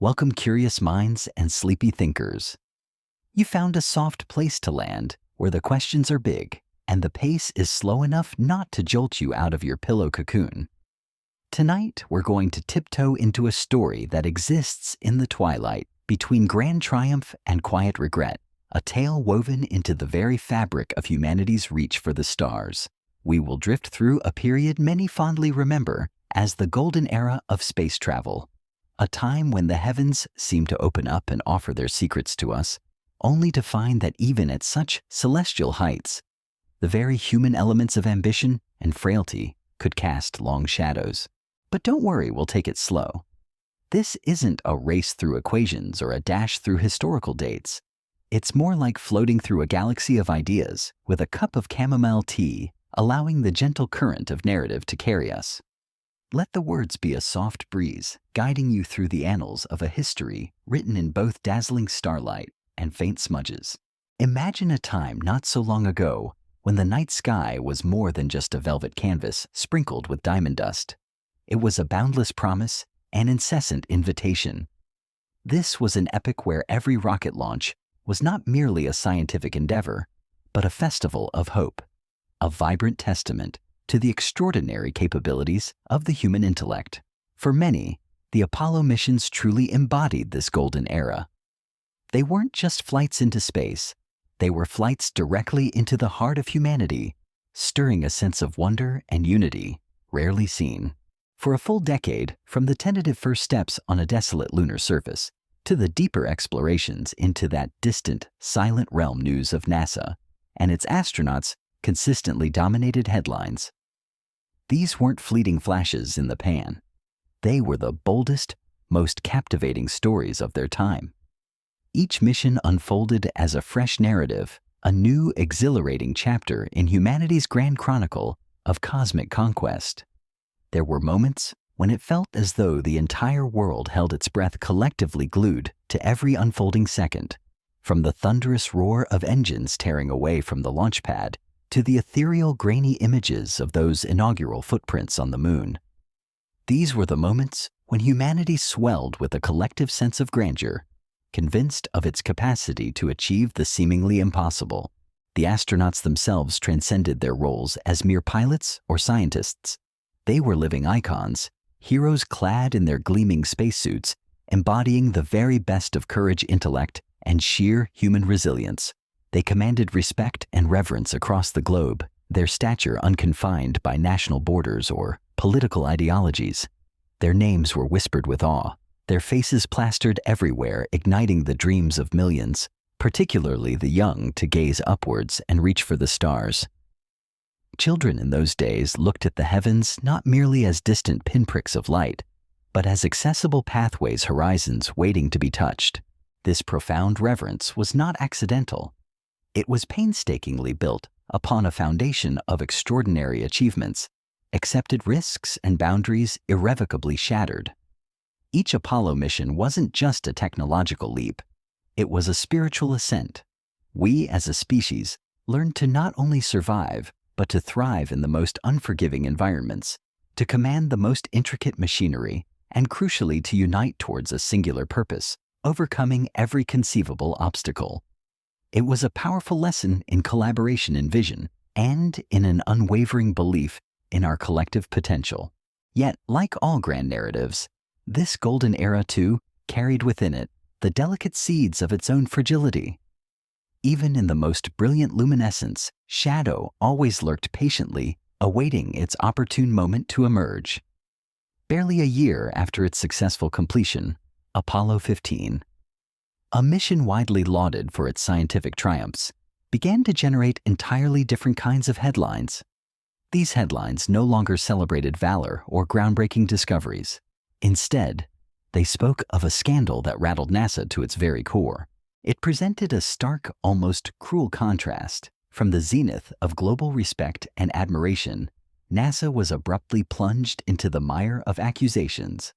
Welcome curious minds and sleepy thinkers. You found a soft place to land where the questions are big and the pace is slow enough not to jolt you out of your pillow cocoon. Tonight, we're going to tiptoe into a story that exists in the twilight between grand triumph and quiet regret, a tale woven into the very fabric of humanity's reach for the stars. We will drift through a period many fondly remember as the golden era of space travel, a time when the heavens seem to open up and offer their secrets to us, only to find that even at such celestial heights, the very human elements of ambition and frailty could cast long shadows. But don't worry, we'll take it slow. This isn't a race through equations or a dash through historical dates. It's more like floating through a galaxy of ideas with a cup of chamomile tea, allowing the gentle current of narrative to carry us. Let the words be a soft breeze, guiding you through the annals of a history written in both dazzling starlight and faint smudges. Imagine a time not so long ago when the night sky was more than just a velvet canvas sprinkled with diamond dust. It was a boundless promise, an incessant invitation. This was an epoch where every rocket launch was not merely a scientific endeavor, but a festival of hope, a vibrant testament to the extraordinary capabilities of the human intellect. For many, the Apollo missions truly embodied this golden era. They weren't just flights into space, they were flights directly into the heart of humanity, stirring a sense of wonder and unity rarely seen. For a full decade, from the tentative first steps on a desolate lunar surface to the deeper explorations into that distant, silent realm, news of NASA and its astronauts consistently dominated headlines. These weren't fleeting flashes in the pan. They were the boldest, most captivating stories of their time. Each mission unfolded as a fresh narrative, a new, exhilarating chapter in humanity's grand chronicle of cosmic conquest. There were moments when it felt as though the entire world held its breath, collectively glued to every unfolding second, from the thunderous roar of engines tearing away from the launch pad to the ethereal, grainy images of those inaugural footprints on the moon. These were the moments when humanity swelled with a collective sense of grandeur, convinced of its capacity to achieve the seemingly impossible. The astronauts themselves transcended their roles as mere pilots or scientists. They were living icons, heroes clad in their gleaming spacesuits, embodying the very best of courage, intellect, and sheer human resilience. They commanded respect and reverence across the globe, their stature unconfined by national borders or political ideologies. Their names were whispered with awe, their faces plastered everywhere, igniting the dreams of millions, particularly the young, to gaze upwards and reach for the stars. Children in those days looked at the heavens not merely as distant pinpricks of light, but as accessible pathways, horizons waiting to be touched. This profound reverence was not accidental. It was painstakingly built upon a foundation of extraordinary achievements, accepted risks and boundaries irrevocably shattered. Each Apollo mission wasn't just a technological leap, it was a spiritual ascent. We as a species learned to not only survive, but to thrive in the most unforgiving environments, to command the most intricate machinery, and crucially to unite towards a singular purpose, overcoming every conceivable obstacle. It was a powerful lesson in collaboration and vision, and in an unwavering belief in our collective potential. Yet, like all grand narratives, this golden era too carried within it the delicate seeds of its own fragility. Even in the most brilliant luminescence, shadow always lurked patiently, awaiting its opportune moment to emerge. Barely a year after its successful completion, Apollo 15, a mission widely lauded for its scientific triumphs, began to generate entirely different kinds of headlines. These headlines no longer celebrated valor or groundbreaking discoveries. Instead, they spoke of a scandal that rattled NASA to its very core. It presented a stark, almost cruel contrast. From the zenith of global respect and admiration, NASA was abruptly plunged into the mire of accusations.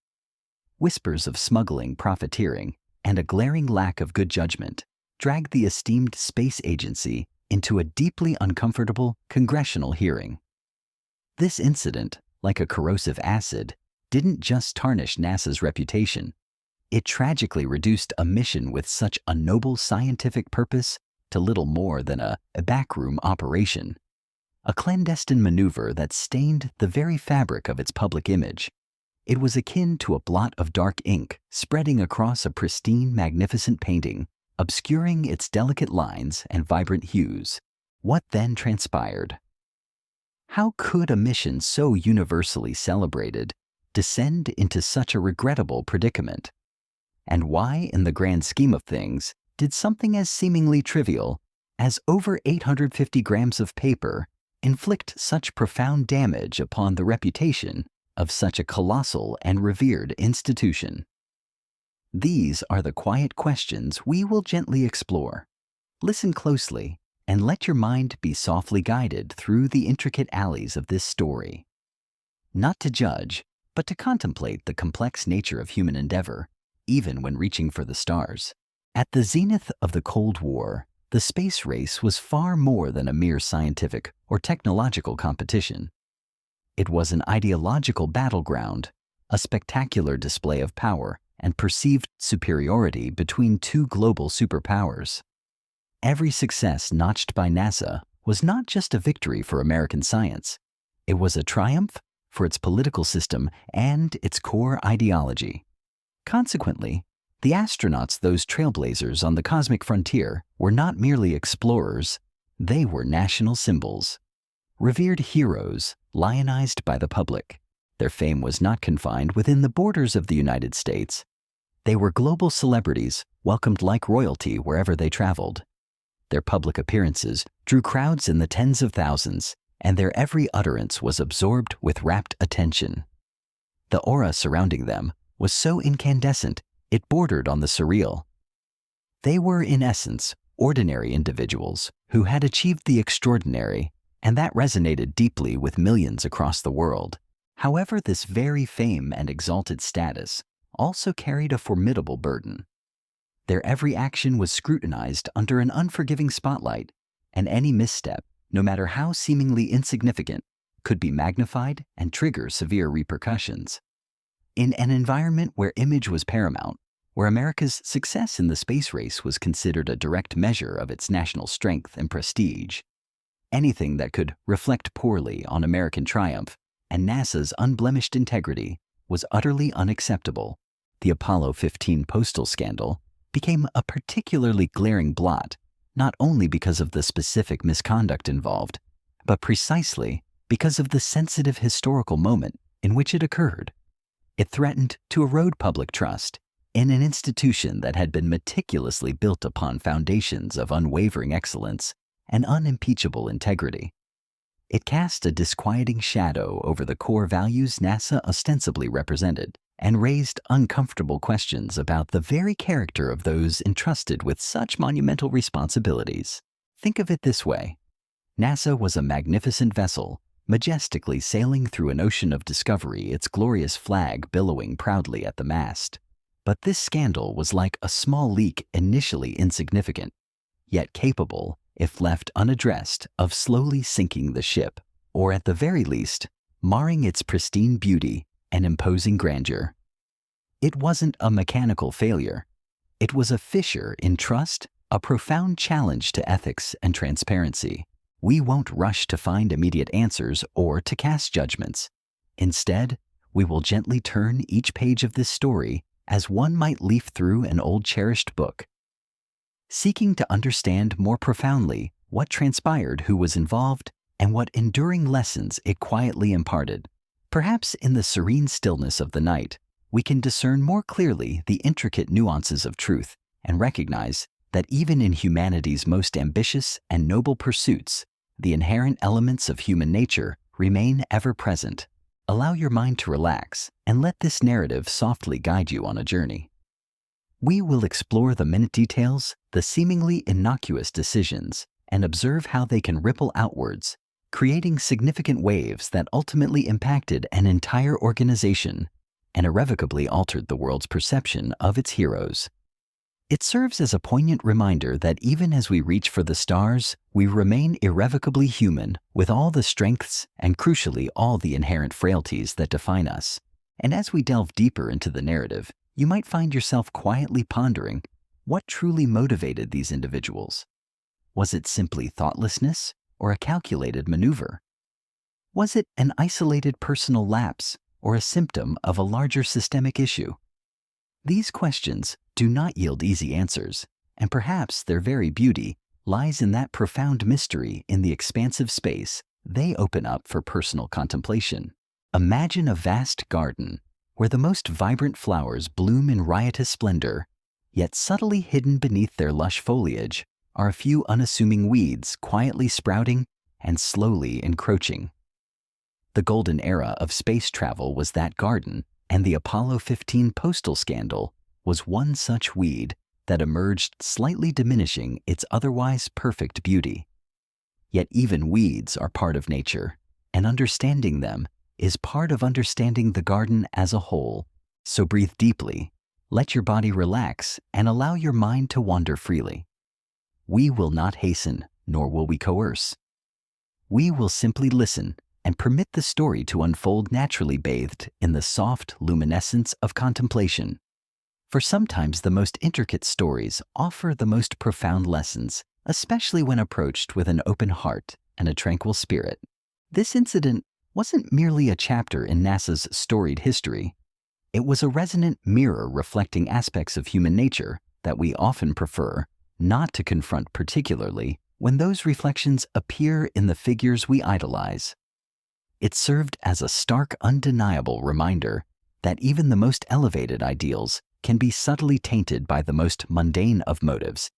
Whispers of smuggling, profiteering, and a glaring lack of good judgment dragged the esteemed space agency into a deeply uncomfortable congressional hearing. This incident, like a corrosive acid, didn't just tarnish NASA's reputation. It tragically reduced a mission with such a noble scientific purpose to little more than a backroom operation, a clandestine maneuver that stained the very fabric of its public image. It was akin to a blot of dark ink spreading across a pristine, magnificent painting, obscuring its delicate lines and vibrant hues. What then transpired? How could a mission so universally celebrated descend into such a regrettable predicament? And why, in the grand scheme of things, did something as seemingly trivial as over 850 grams of paper inflict such profound damage upon the reputation of such a colossal and revered institution? These are the quiet questions we will gently explore. Listen closely and let your mind be softly guided through the intricate alleys of this story. Not to judge, but to contemplate the complex nature of human endeavor, even when reaching for the stars. At the zenith of the Cold War, the space race was far more than a mere scientific or technological competition. It was an ideological battleground, a spectacular display of power and perceived superiority between two global superpowers. Every success notched by NASA was not just a victory for American science. It was a triumph for its political system and its core ideology. Consequently, the astronauts, those trailblazers on the cosmic frontier, were not merely explorers, they were national symbols. Revered heroes, lionized by the public. Their fame was not confined within the borders of the United States. They were global celebrities, welcomed like royalty wherever they traveled. Their public appearances drew crowds in the tens of thousands, and their every utterance was absorbed with rapt attention. The aura surrounding them was so incandescent it bordered on the surreal. They were, in essence, ordinary individuals who had achieved the extraordinary, and that resonated deeply with millions across the world. However, this very fame and exalted status also carried a formidable burden. Their every action was scrutinized under an unforgiving spotlight, and any misstep, no matter how seemingly insignificant, could be magnified and trigger severe repercussions. In an environment where image was paramount, where America's success in the space race was considered a direct measure of its national strength and prestige, anything that could reflect poorly on American triumph and NASA's unblemished integrity was utterly unacceptable. The Apollo 15 postal scandal became a particularly glaring blot, not only because of the specific misconduct involved, but precisely because of the sensitive historical moment in which it occurred. It threatened to erode public trust in an institution that had been meticulously built upon foundations of unwavering excellence and unimpeachable integrity. It cast a disquieting shadow over the core values NASA ostensibly represented and raised uncomfortable questions about the very character of those entrusted with such monumental responsibilities. Think of it this way. NASA was a magnificent vessel, majestically sailing through an ocean of discovery, its glorious flag billowing proudly at the mast. But this scandal was like a small leak, initially insignificant, yet capable, if left unaddressed, of slowly sinking the ship, or at the very least, marring its pristine beauty and imposing grandeur. It wasn't a mechanical failure. It was a fissure in trust, a profound challenge to ethics and transparency. We won't rush to find immediate answers or to cast judgments. Instead, we will gently turn each page of this story as one might leaf through an old cherished book, seeking to understand more profoundly what transpired, who was involved, and what enduring lessons it quietly imparted. Perhaps in the serene stillness of the night, we can discern more clearly the intricate nuances of truth and recognize that even in humanity's most ambitious and noble pursuits, the inherent elements of human nature remain ever present. Allow your mind to relax and let this narrative softly guide you on a journey. We will explore the minute details, the seemingly innocuous decisions, and observe how they can ripple outwards, creating significant waves that ultimately impacted an entire organization and irrevocably altered the world's perception of its heroes. It serves as a poignant reminder that even as we reach for the stars, we remain irrevocably human, with all the strengths and, crucially, all the inherent frailties that define us. And as we delve deeper into the narrative, You might find yourself quietly pondering what truly motivated these individuals. Was it simply thoughtlessness or a calculated maneuver? Was it an isolated personal lapse or a symptom of a larger systemic issue? These questions do not yield easy answers, and perhaps their very beauty lies in that profound mystery in the expansive space they open up for personal contemplation. Imagine a vast garden where the most vibrant flowers bloom in riotous splendor, yet subtly hidden beneath their lush foliage are a few unassuming weeds quietly sprouting and slowly encroaching. The golden era of space travel was that garden, and the Apollo 15 postal scandal was one such weed that emerged, slightly diminishing its otherwise perfect beauty. Yet even weeds are part of nature, and understanding them is part of understanding the garden as a whole. So breathe deeply, let your body relax, and allow your mind to wander freely. We will not hasten, nor will we coerce. We will simply listen and permit the story to unfold naturally, bathed in the soft luminescence of contemplation. For sometimes the most intricate stories offer the most profound lessons, especially when approached with an open heart and a tranquil spirit. This incident wasn't merely a chapter in NASA's storied history. It was a resonant mirror reflecting aspects of human nature that we often prefer not to confront, particularly when those reflections appear in the figures we idolize. It served as a stark, undeniable reminder that even the most elevated ideals can be subtly tainted by the most mundane of motives,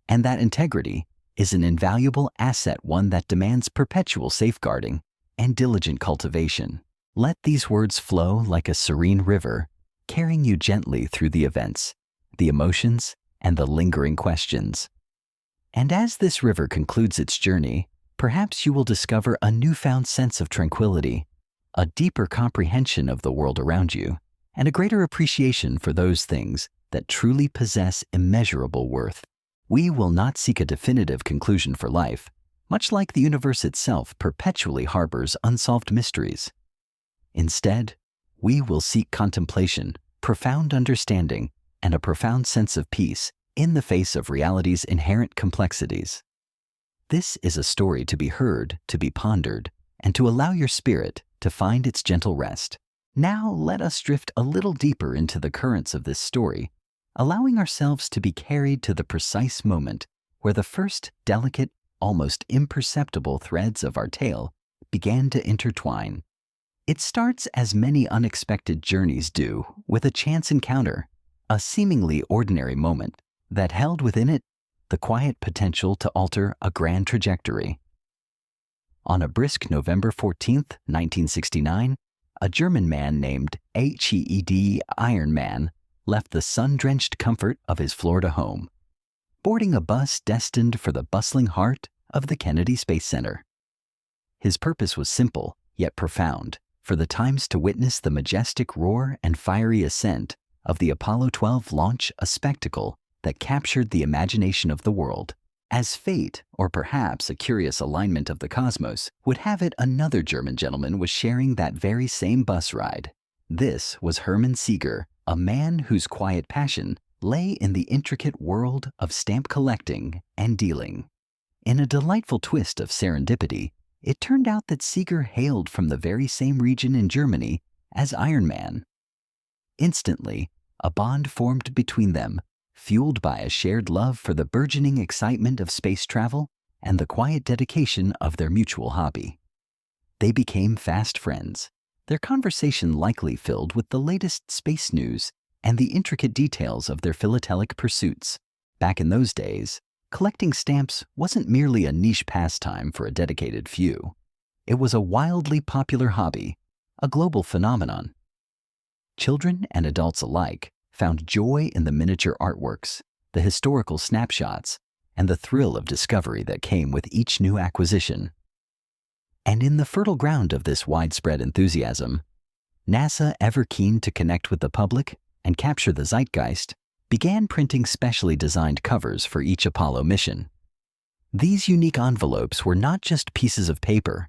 and that integrity is an invaluable asset, one that demands perpetual safeguarding and diligent cultivation. Let these words flow like a serene river, carrying you gently through the events, the emotions, and the lingering questions. And as this river concludes its journey, perhaps you will discover a newfound sense of tranquility, a deeper comprehension of the world around you, and a greater appreciation for those things that truly possess immeasurable worth. We will not seek a definitive conclusion for life, much like the universe itself perpetually harbors unsolved mysteries. Instead, we will seek contemplation, profound understanding, and a profound sense of peace in the face of reality's inherent complexities. This is a story to be heard, to be pondered, and to allow your spirit to find its gentle rest. Now let us drift a little deeper into the currents of this story, allowing ourselves to be carried to the precise moment where the first delicate, almost imperceptible threads of our tale began to intertwine. It starts, as many unexpected journeys do, with a chance encounter, a seemingly ordinary moment that held within it the quiet potential to alter a grand trajectory. On a brisk November 14th, 1969, a German man named Heed Iron Man left the sun-drenched comfort of his Florida home, boarding a bus destined for the bustling heart of the Kennedy Space Center. His purpose was simple, yet profound, for the times to witness the majestic roar and fiery ascent of the Apollo 12 launch, a spectacle that captured the imagination of the world. As fate, or perhaps a curious alignment of the cosmos, would have it, another German gentleman was sharing that very same bus ride. This was Hermann Seeger, a man whose quiet passion lay in the intricate world of stamp collecting and dealing. In a delightful twist of serendipity, it turned out that Seeger hailed from the very same region in Germany as Iron Man. Instantly, a bond formed between them, fueled by a shared love for the burgeoning excitement of space travel and the quiet dedication of their mutual hobby. They became fast friends, their conversation likely filled with the latest space news and the intricate details of their philatelic pursuits. Back in those days, collecting stamps wasn't merely a niche pastime for a dedicated few. It was a wildly popular hobby, a global phenomenon. Children and adults alike found joy in the miniature artworks, the historical snapshots, and the thrill of discovery that came with each new acquisition. And in the fertile ground of this widespread enthusiasm, NASA, ever keen to connect with the public and capture the zeitgeist, began printing specially designed covers for each Apollo mission. These unique envelopes were not just pieces of paper.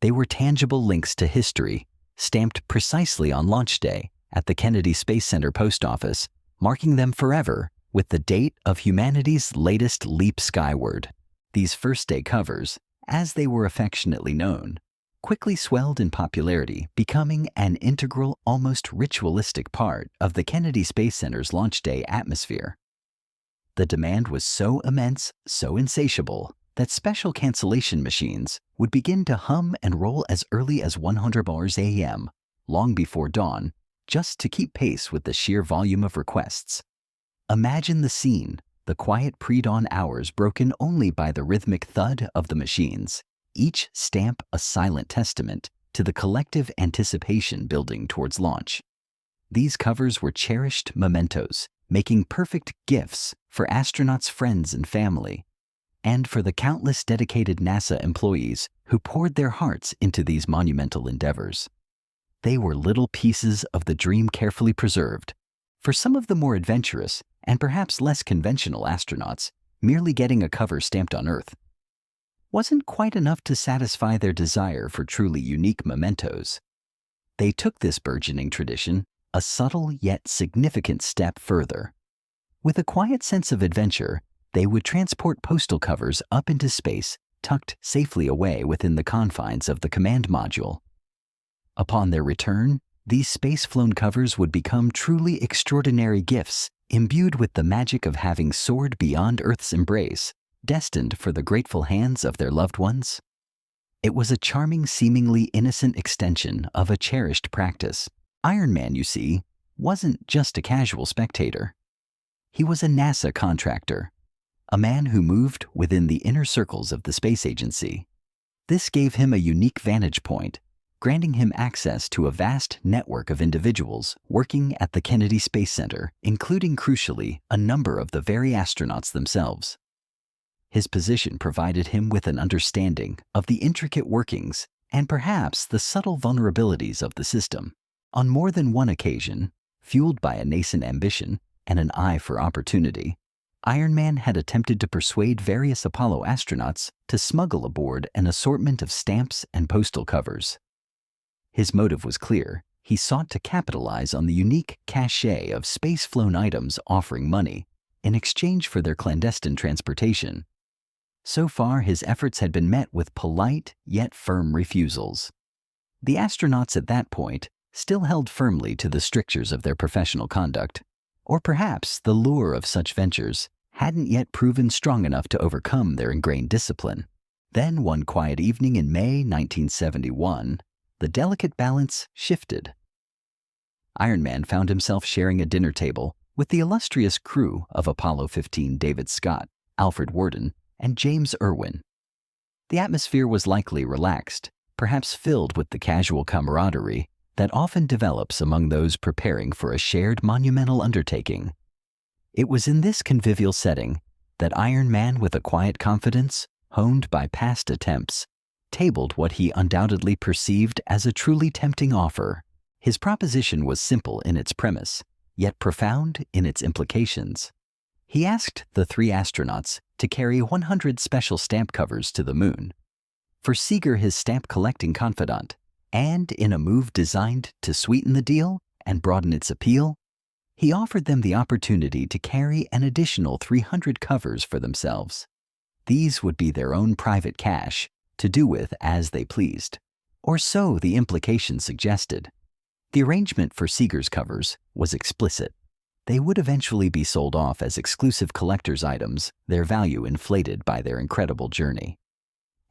They were tangible links to history, stamped precisely on launch day, at the Kennedy Space Center post office, marking them forever with the date of humanity's latest leap skyward. These first-day covers, as they were affectionately known, quickly swelled in popularity, becoming an integral, almost ritualistic part of the Kennedy Space Center's launch day atmosphere. The demand was so immense, so insatiable, that special cancellation machines would begin to hum and roll as early as 100 a.m., long before dawn, just to keep pace with the sheer volume of requests. Imagine the scene, the quiet pre-dawn hours broken only by the rhythmic thud of the machines, each stamp a silent testament to the collective anticipation building towards launch. These covers were cherished mementos, making perfect gifts for astronauts' friends and family, and for the countless dedicated NASA employees who poured their hearts into these monumental endeavors. They were little pieces of the dream carefully preserved. For some of the more adventurous and perhaps less conventional astronauts, merely getting a cover stamped on Earth wasn't quite enough to satisfy their desire for truly unique mementos. They took this burgeoning tradition a subtle yet significant step further. With a quiet sense of adventure, they would transport postal covers up into space, tucked safely away within the confines of the command module. Upon their return, these space-flown covers would become truly extraordinary gifts, imbued with the magic of having soared beyond Earth's embrace, destined for the grateful hands of their loved ones. It was a charming, seemingly innocent extension of a cherished practice. Iron Man, you see, wasn't just a casual spectator. He was a NASA contractor, a man who moved within the inner circles of the space agency. This gave him a unique vantage point, granting him access to a vast network of individuals working at the Kennedy Space Center, including, crucially, a number of the very astronauts themselves. His position provided him with an understanding of the intricate workings and perhaps the subtle vulnerabilities of the system. On more than one occasion, fueled by a nascent ambition and an eye for opportunity, Iron Man had attempted to persuade various Apollo astronauts to smuggle aboard an assortment of stamps and postal covers. His motive was clear. He sought to capitalize on the unique cachet of space-flown items offering money in exchange for their clandestine transportation. So far, his efforts had been met with polite yet firm refusals. The astronauts at that point still held firmly to the strictures of their professional conduct, or perhaps the lure of such ventures hadn't yet proven strong enough to overcome their ingrained discipline. Then, one quiet evening in May 1971, the delicate balance shifted. Iron Man found himself sharing a dinner table with the illustrious crew of Apollo 15 David Scott, Alfred Worden, and James Irwin. The atmosphere was likely relaxed, perhaps filled with the casual camaraderie that often develops among those preparing for a shared monumental undertaking. It was in this convivial setting that Iron Man, with a quiet confidence honed by past attempts, tabled what he undoubtedly perceived as a truly tempting offer. His proposition was simple in its premise, yet profound in its implications. He asked the 3 astronauts to carry 100 special stamp covers to the moon. For Seeger, his stamp-collecting confidant, and in a move designed to sweeten the deal and broaden its appeal, he offered them the opportunity to carry an additional 300 covers for themselves. These would be their own private cash, to do with as they pleased, or so the implication suggested. The arrangement for Seeger's covers was explicit. They would eventually be sold off as exclusive collector's items, their value inflated by their incredible journey.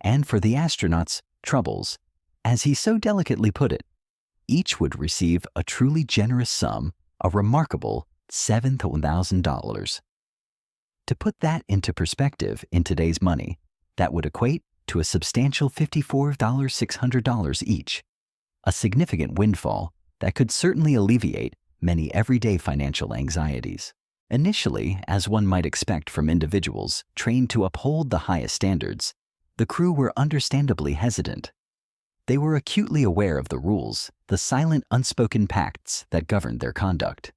And for the astronauts' troubles, as he so delicately put it, each would receive a truly generous sum, a remarkable $7,000. To put that into perspective in today's money, that would equate to a substantial $54,600 each, a significant windfall that could certainly alleviate many everyday financial anxieties. Initially, as one might expect from individuals trained to uphold the highest standards, the crew were understandably hesitant. They were acutely aware of the rules, the silent unspoken pacts that governed their conduct.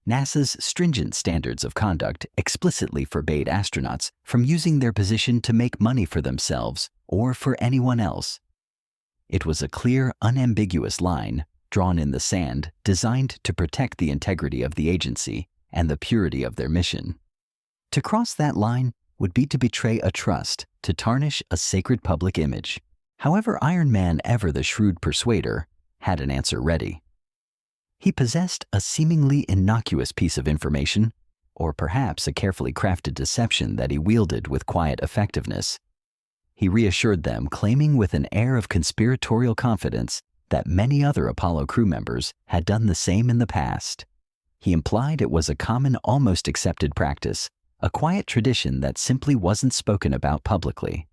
NASA's stringent standards of conduct explicitly forbade astronauts from using their position to make money for themselves or for anyone else. It was a clear, unambiguous line drawn in the sand, designed to protect the integrity of the agency and the purity of their mission. To cross that line would be to betray a trust, to tarnish a sacred public image. However Iron Man, ever the shrewd persuader, had an answer ready. He possessed a seemingly innocuous piece of information, or perhaps a carefully crafted deception that he wielded with quiet effectiveness. He reassured them, claiming with an air of conspiratorial confidence that many other Apollo crew members had done the same in the past. He implied it was a common, almost accepted practice, a quiet tradition that simply wasn't spoken about publicly.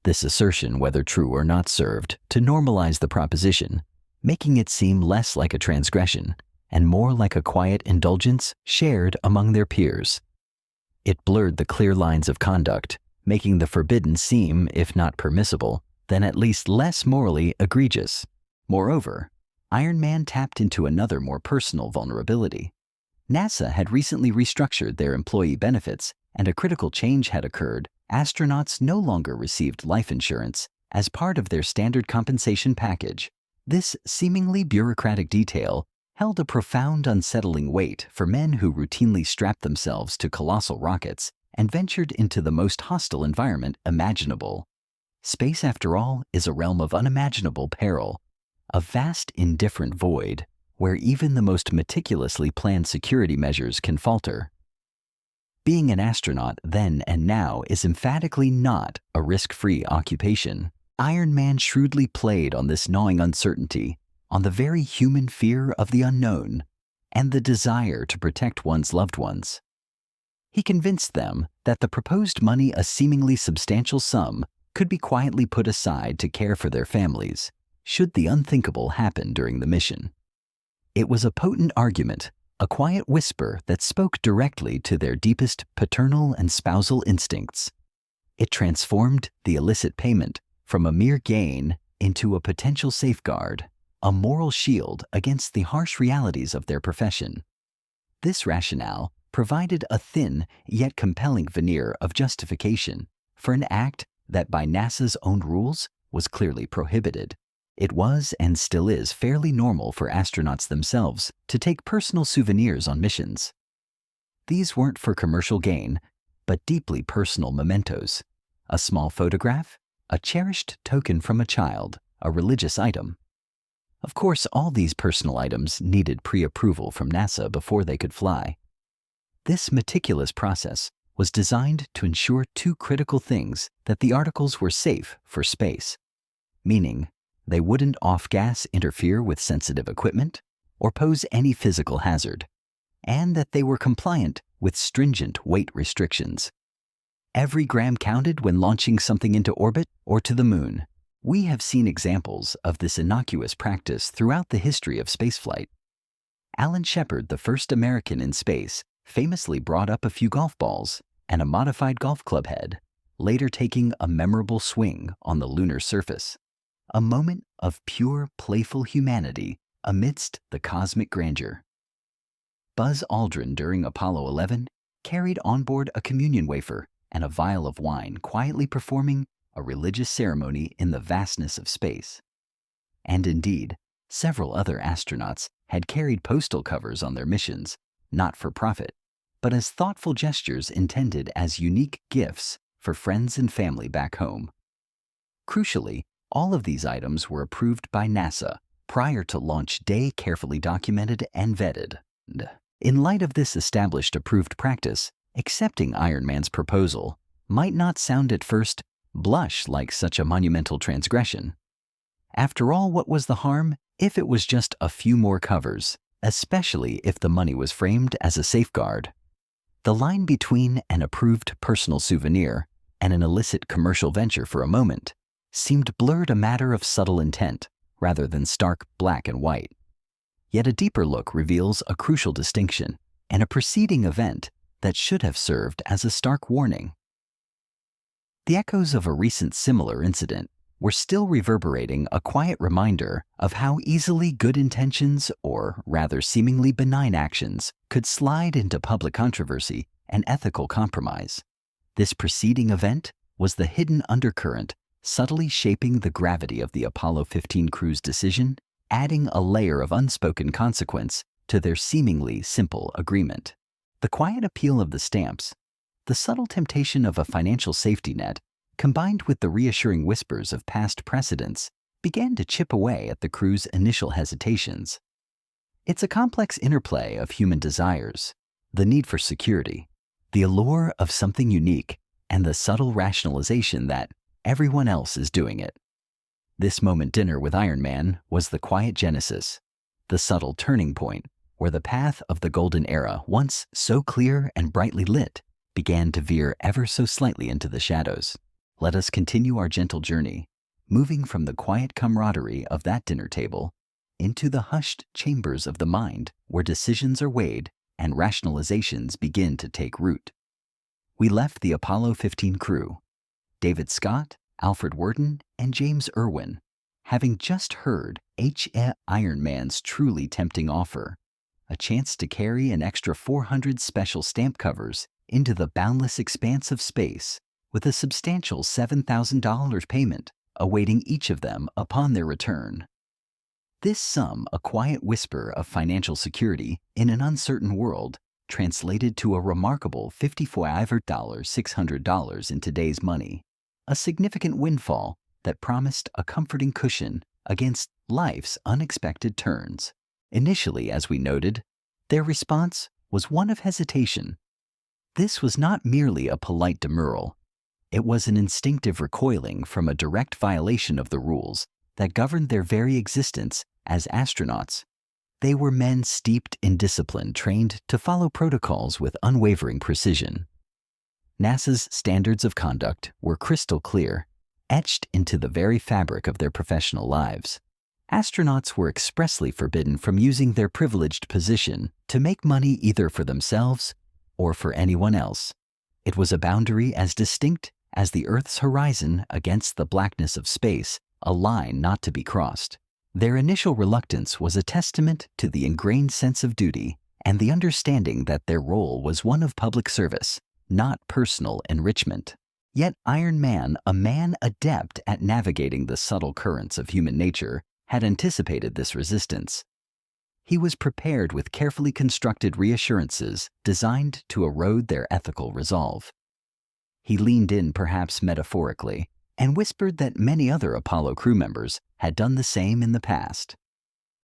This assertion, whether true or not, served to normalize the proposition, making it seem less like a transgression and more like a quiet indulgence shared among their peers. It blurred the clear lines of conduct, making the forbidden seem, if not permissible, then at least less morally egregious. Moreover, Iron Man tapped into another more personal vulnerability. NASA had recently restructured their employee benefits, and a critical change had occurred. Astronauts no longer received life insurance as part of their standard compensation package. This seemingly bureaucratic detail held a profound, unsettling weight for men who routinely strapped themselves to colossal rockets and ventured into the most hostile environment imaginable. Space, after all, is a realm of unimaginable peril, a vast, indifferent void where even the most meticulously planned security measures can falter. Being an astronaut then and now is emphatically not a risk-free occupation. Iron Man shrewdly played on this gnawing uncertainty, on the very human fear of the unknown and the desire to protect one's loved ones. He convinced them that the proposed money, a seemingly substantial sum, could be quietly put aside to care for their families, should the unthinkable happen during the mission. It was a potent argument, a quiet whisper that spoke directly to their deepest paternal and spousal instincts. It transformed the illicit payment from a mere gain into a potential safeguard, a moral shield against the harsh realities of their profession. This rationale provided a thin yet compelling veneer of justification for an act that by NASA's own rules was clearly prohibited. It was and still is fairly normal for astronauts themselves to take personal souvenirs on missions. These weren't for commercial gain, but deeply personal mementos. A small photograph, a cherished token from a child, a religious item. Of course, all these personal items needed pre-approval from NASA before they could fly. This meticulous process was designed to ensure two critical things: that the articles were safe for space, meaning they wouldn't off-gas interfere with sensitive equipment or pose any physical hazard, and that they were compliant with stringent weight restrictions. Every gram counted when launching something into orbit or to the moon. We have seen examples of this innocuous practice throughout the history of spaceflight. Alan Shepard, the first American in space, famously brought up a few golf balls and a modified golf club head, later taking a memorable swing on the lunar surface. A moment of pure, playful humanity amidst the cosmic grandeur. Buzz Aldrin, during Apollo 11, carried on board a communion wafer and a vial of wine, quietly performing a religious ceremony in the vastness of space. And indeed, several other astronauts had carried postal covers on their missions, not for profit, but as thoughtful gestures intended as unique gifts for friends and family back home. Crucially, all of these items were approved by NASA prior to launch day, carefully documented and vetted. In light of this established approved practice, accepting Iron Man's proposal might not sound at first blush like such a monumental transgression. After all, what was the harm if it was just a few more covers, especially if the money was framed as a safeguard? The line between an approved personal souvenir and an illicit commercial venture for a moment seemed blurred, a matter of subtle intent rather than stark black and white. Yet a deeper look reveals a crucial distinction and a preceding event that should have served as a stark warning. The echoes of a recent similar incident were still reverberating, a quiet reminder of how easily good intentions, or rather seemingly benign actions, could slide into public controversy and ethical compromise. This preceding event was the hidden undercurrent subtly shaping the gravity of the Apollo 15 crew's decision adding a layer of unspoken consequence to their seemingly simple agreement. The quiet appeal of the stamps, the subtle temptation of a financial safety net, combined with the reassuring whispers of past precedents, began to chip away at the crew's initial hesitations. It's a complex interplay of human desires, the need for security, the allure of something unique, and the subtle rationalization that everyone else is doing it. This moment dinner with Iron Man was the quiet genesis, the subtle turning point where the path of the golden era, once so clear and brightly lit, began to veer ever so slightly into the shadows. Let us continue our gentle journey, moving from the quiet camaraderie of that dinner table into the hushed chambers of the mind where decisions are weighed and rationalizations begin to take root. We left the Apollo 15 crew, David Scott, Alfred Worden, and James Irwin, having just heard Iron Man's truly tempting offer, a chance to carry an extra 400 special stamp covers into the boundless expanse of space with a substantial $7,000 payment awaiting each of them upon their return. This sum, a quiet whisper of financial security in an uncertain world, translated to a remarkable $54,600 in today's money, a significant windfall that promised a comforting cushion against life's unexpected turns. Initially, as we noted, their response was one of hesitation. This was not merely a polite demurral. It was an instinctive recoiling from a direct violation of the rules that governed their very existence as astronauts. They were men steeped in discipline, trained to follow protocols with unwavering precision. NASA's standards of conduct were crystal clear, etched into the very fabric of their professional lives. Astronauts were expressly forbidden from using their privileged position to make money either for themselves or for anyone else. It was a boundary as distinct as the Earth's horizon against the blackness of space, a line not to be crossed. Their initial reluctance was a testament to the ingrained sense of duty and the understanding that their role was one of public service, not personal enrichment. Yet Iron Man, a man adept at navigating the subtle currents of human nature, had anticipated this resistance. He was prepared with carefully constructed reassurances designed to erode their ethical resolve. He leaned in, perhaps metaphorically, and whispered that many other Apollo crew members had done the same in the past.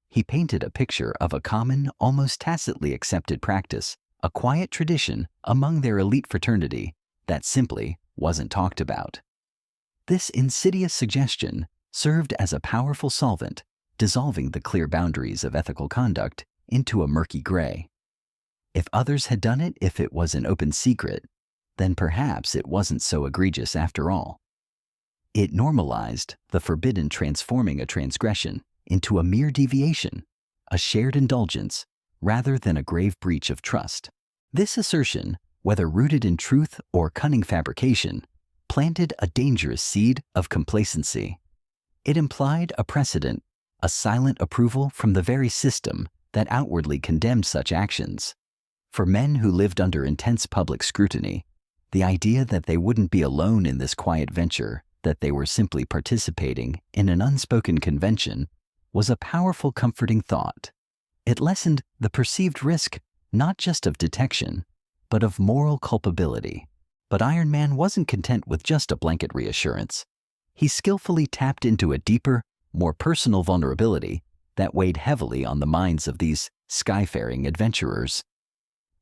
He painted a picture of a common, almost tacitly accepted practice, a quiet tradition among their elite fraternity that simply wasn't talked about. This insidious suggestion served as a powerful solvent, dissolving the clear boundaries of ethical conduct into a murky gray. If others had done it, if it was an open secret, then perhaps it wasn't so egregious after all. It normalized the forbidden, transforming a transgression into a mere deviation, a shared indulgence, rather than a grave breach of trust. This assertion, whether rooted in truth or cunning fabrication, planted a dangerous seed of complacency. It implied a precedent, a silent approval from the very system that outwardly condemned such actions. For men who lived under intense public scrutiny, the idea that they wouldn't be alone in this quiet venture, that they were simply participating in an unspoken convention, was a powerful, comforting thought. It lessened the perceived risk not just of detection, but of moral culpability. But Iron Man wasn't content with just a blanket reassurance. He skillfully tapped into a deeper, more personal vulnerability that weighed heavily on the minds of these skyfaring adventurers.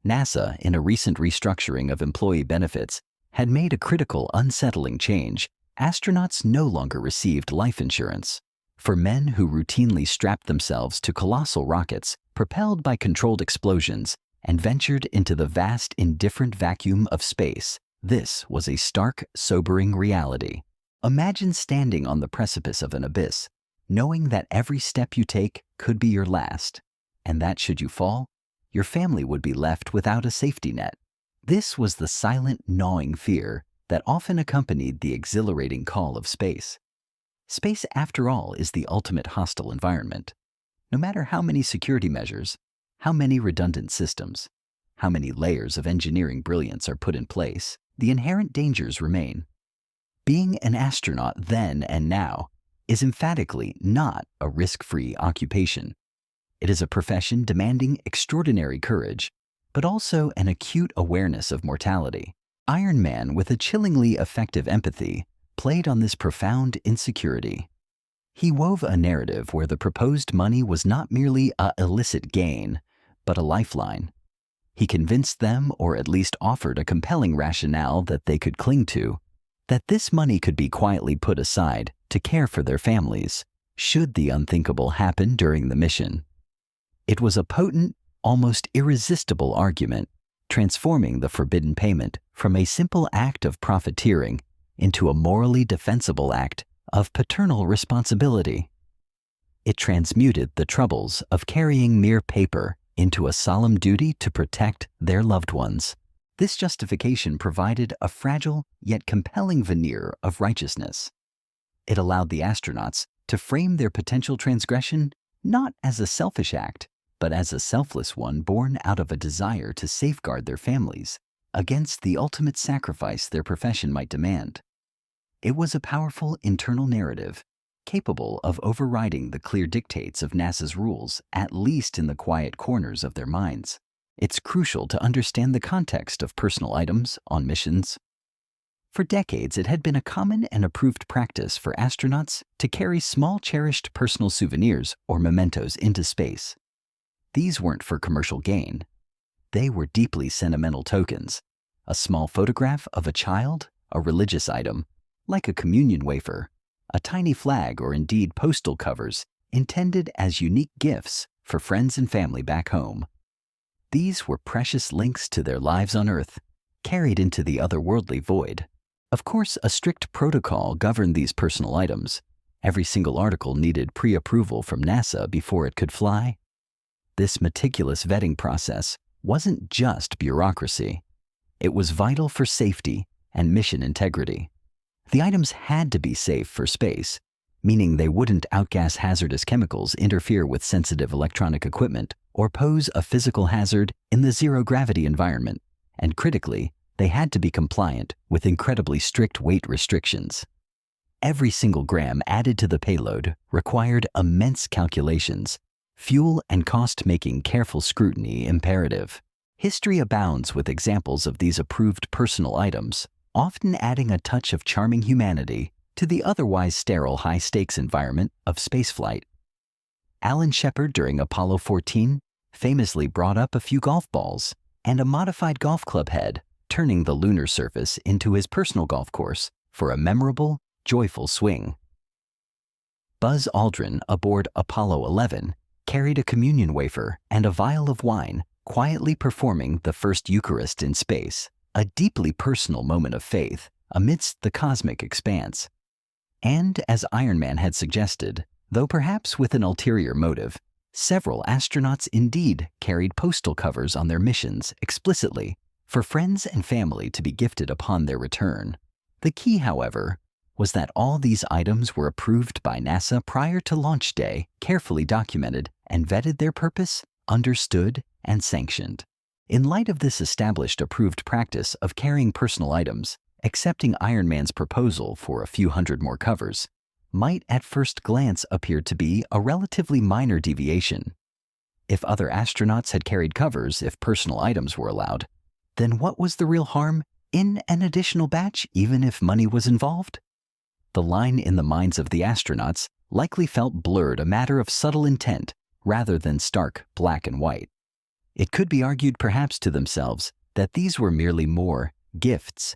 NASA, in a recent restructuring of employee benefits, had made a critical, unsettling change. Astronauts no longer received life insurance. For men who routinely strapped themselves to colossal rockets propelled by controlled explosions and ventured into the vast, indifferent vacuum of space, this was a stark, sobering reality. Imagine standing on the precipice of an abyss, knowing that every step you take could be your last, and that should you fall, your family would be left without a safety net. This was the silent, gnawing fear that often accompanied the exhilarating call of space. Space, after all, is the ultimate hostile environment. No matter how many security measures, how many redundant systems, how many layers of engineering brilliance are put in place, the inherent dangers remain. Being an astronaut then and now is emphatically not a risk-free occupation. It is a profession demanding extraordinary courage, but also an acute awareness of mortality. Iron Man, with a chillingly effective empathy, played on this profound insecurity. He wove a narrative where the proposed money was not merely an illicit gain, but a lifeline. He convinced them, or at least offered a compelling rationale that they could cling to, that this money could be quietly put aside to care for their families, should the unthinkable happen during the mission. It was a potent, almost irresistible argument, transforming the forbidden payment from a simple act of profiteering into a morally defensible act of paternal responsibility. It transmuted the troubles of carrying mere paper into a solemn duty to protect their loved ones. This justification provided a fragile yet compelling veneer of righteousness. It allowed the astronauts to frame their potential transgression not as a selfish act, but as a selfless one born out of a desire to safeguard their families against the ultimate sacrifice their profession might demand. It was a powerful internal narrative, capable of overriding the clear dictates of NASA's rules, at least in the quiet corners of their minds. It's crucial to understand the context of personal items on missions. For decades, it had been a common and approved practice for astronauts to carry small cherished personal souvenirs or mementos into space. These weren't for commercial gain. They were deeply sentimental tokens. A small photograph of a child, a religious item, like a communion wafer, a tiny flag, or indeed postal covers intended as unique gifts for friends and family back home. These were precious links to their lives on Earth, carried into the otherworldly void. Of course, a strict protocol governed these personal items. Every single article needed pre-approval from NASA before it could fly. This meticulous vetting process wasn't just bureaucracy. It was vital for safety and mission integrity. The items had to be safe for space, meaning they wouldn't outgas hazardous chemicals, interfere with sensitive electronic equipment, or pose a physical hazard in the zero-gravity environment. And critically, they had to be compliant with incredibly strict weight restrictions. Every single gram added to the payload required immense calculations, fuel and cost making careful scrutiny imperative. History abounds with examples of these approved personal items, often adding a touch of charming humanity to the otherwise sterile high-stakes environment of spaceflight. Alan Shepard, during Apollo 14, famously brought up a few golf balls and a modified golf club head, turning the lunar surface into his personal golf course for a memorable, joyful swing. Buzz Aldrin, aboard Apollo 11, carried a communion wafer and a vial of wine, quietly performing the first Eucharist in space, a deeply personal moment of faith amidst the cosmic expanse. And as Iron Man had suggested, though perhaps with an ulterior motive, several astronauts indeed carried postal covers on their missions explicitly for friends and family to be gifted upon their return. The key, however, was that all these items were approved by NASA prior to launch day, carefully documented and vetted their purpose, understood, and sanctioned. In light of this established approved practice of carrying personal items, accepting Iron Man's proposal for a few hundred more covers might at first glance appear to be a relatively minor deviation. If other astronauts had carried covers if personal items were allowed, then what was the real harm in an additional batch, even if money was involved? The line in the minds of the astronauts likely felt blurred, a matter of subtle intent rather than stark black and white. It could be argued perhaps to themselves that these were merely more gifts,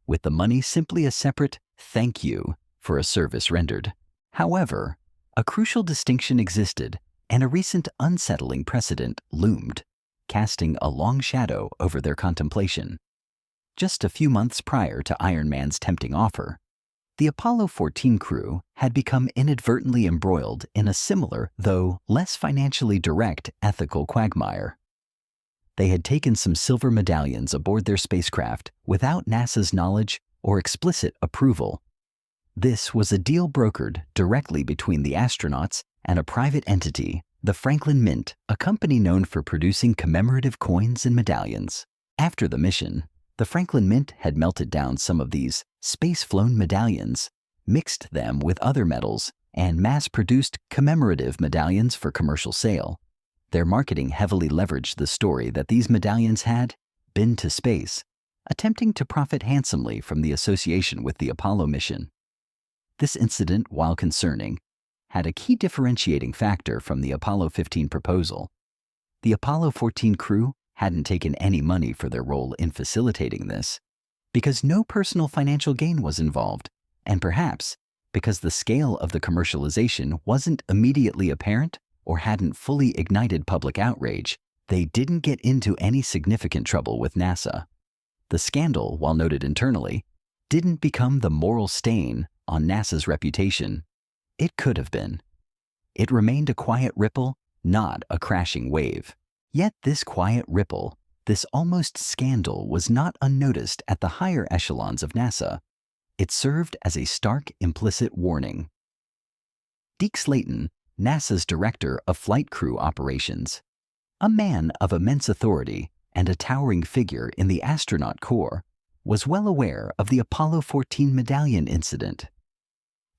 with the money simply a separate thank you for a service rendered. However, a crucial distinction existed, and a recent unsettling precedent loomed, casting a long shadow over their contemplation. Just a few months prior to Iron Man's tempting offer, the Apollo 14 crew had become inadvertently embroiled in a similar, though less financially direct, ethical quagmire. They had taken some silver medallions aboard their spacecraft without NASA's knowledge or explicit approval. This was a deal brokered directly between the astronauts and a private entity, the Franklin Mint, a company known for producing commemorative coins and medallions. After the mission, the Franklin Mint had melted down some of these space-flown medallions, mixed them with other metals, and mass-produced commemorative medallions for commercial sale. Their marketing heavily leveraged the story that these medallions had been to space, attempting to profit handsomely from the association with the Apollo mission. This incident, while concerning, had a key differentiating factor from the Apollo 15 proposal. The Apollo 14 crew hadn't taken any money for their role in facilitating this, because no personal financial gain was involved, and perhaps because the scale of the commercialization wasn't immediately apparent or hadn't fully ignited public outrage, they didn't get into any significant trouble with NASA. The scandal, while noted internally, didn't become the moral stain on NASA's reputation it could have been. It remained a quiet ripple, not a crashing wave. Yet this quiet ripple, this almost scandal, was not unnoticed at the higher echelons of NASA. It served as a stark implicit warning. Deke Slayton, NASA's Director of Flight Crew Operations, a man of immense authority and a towering figure in the astronaut corps, was well aware of the Apollo 14 medallion incident.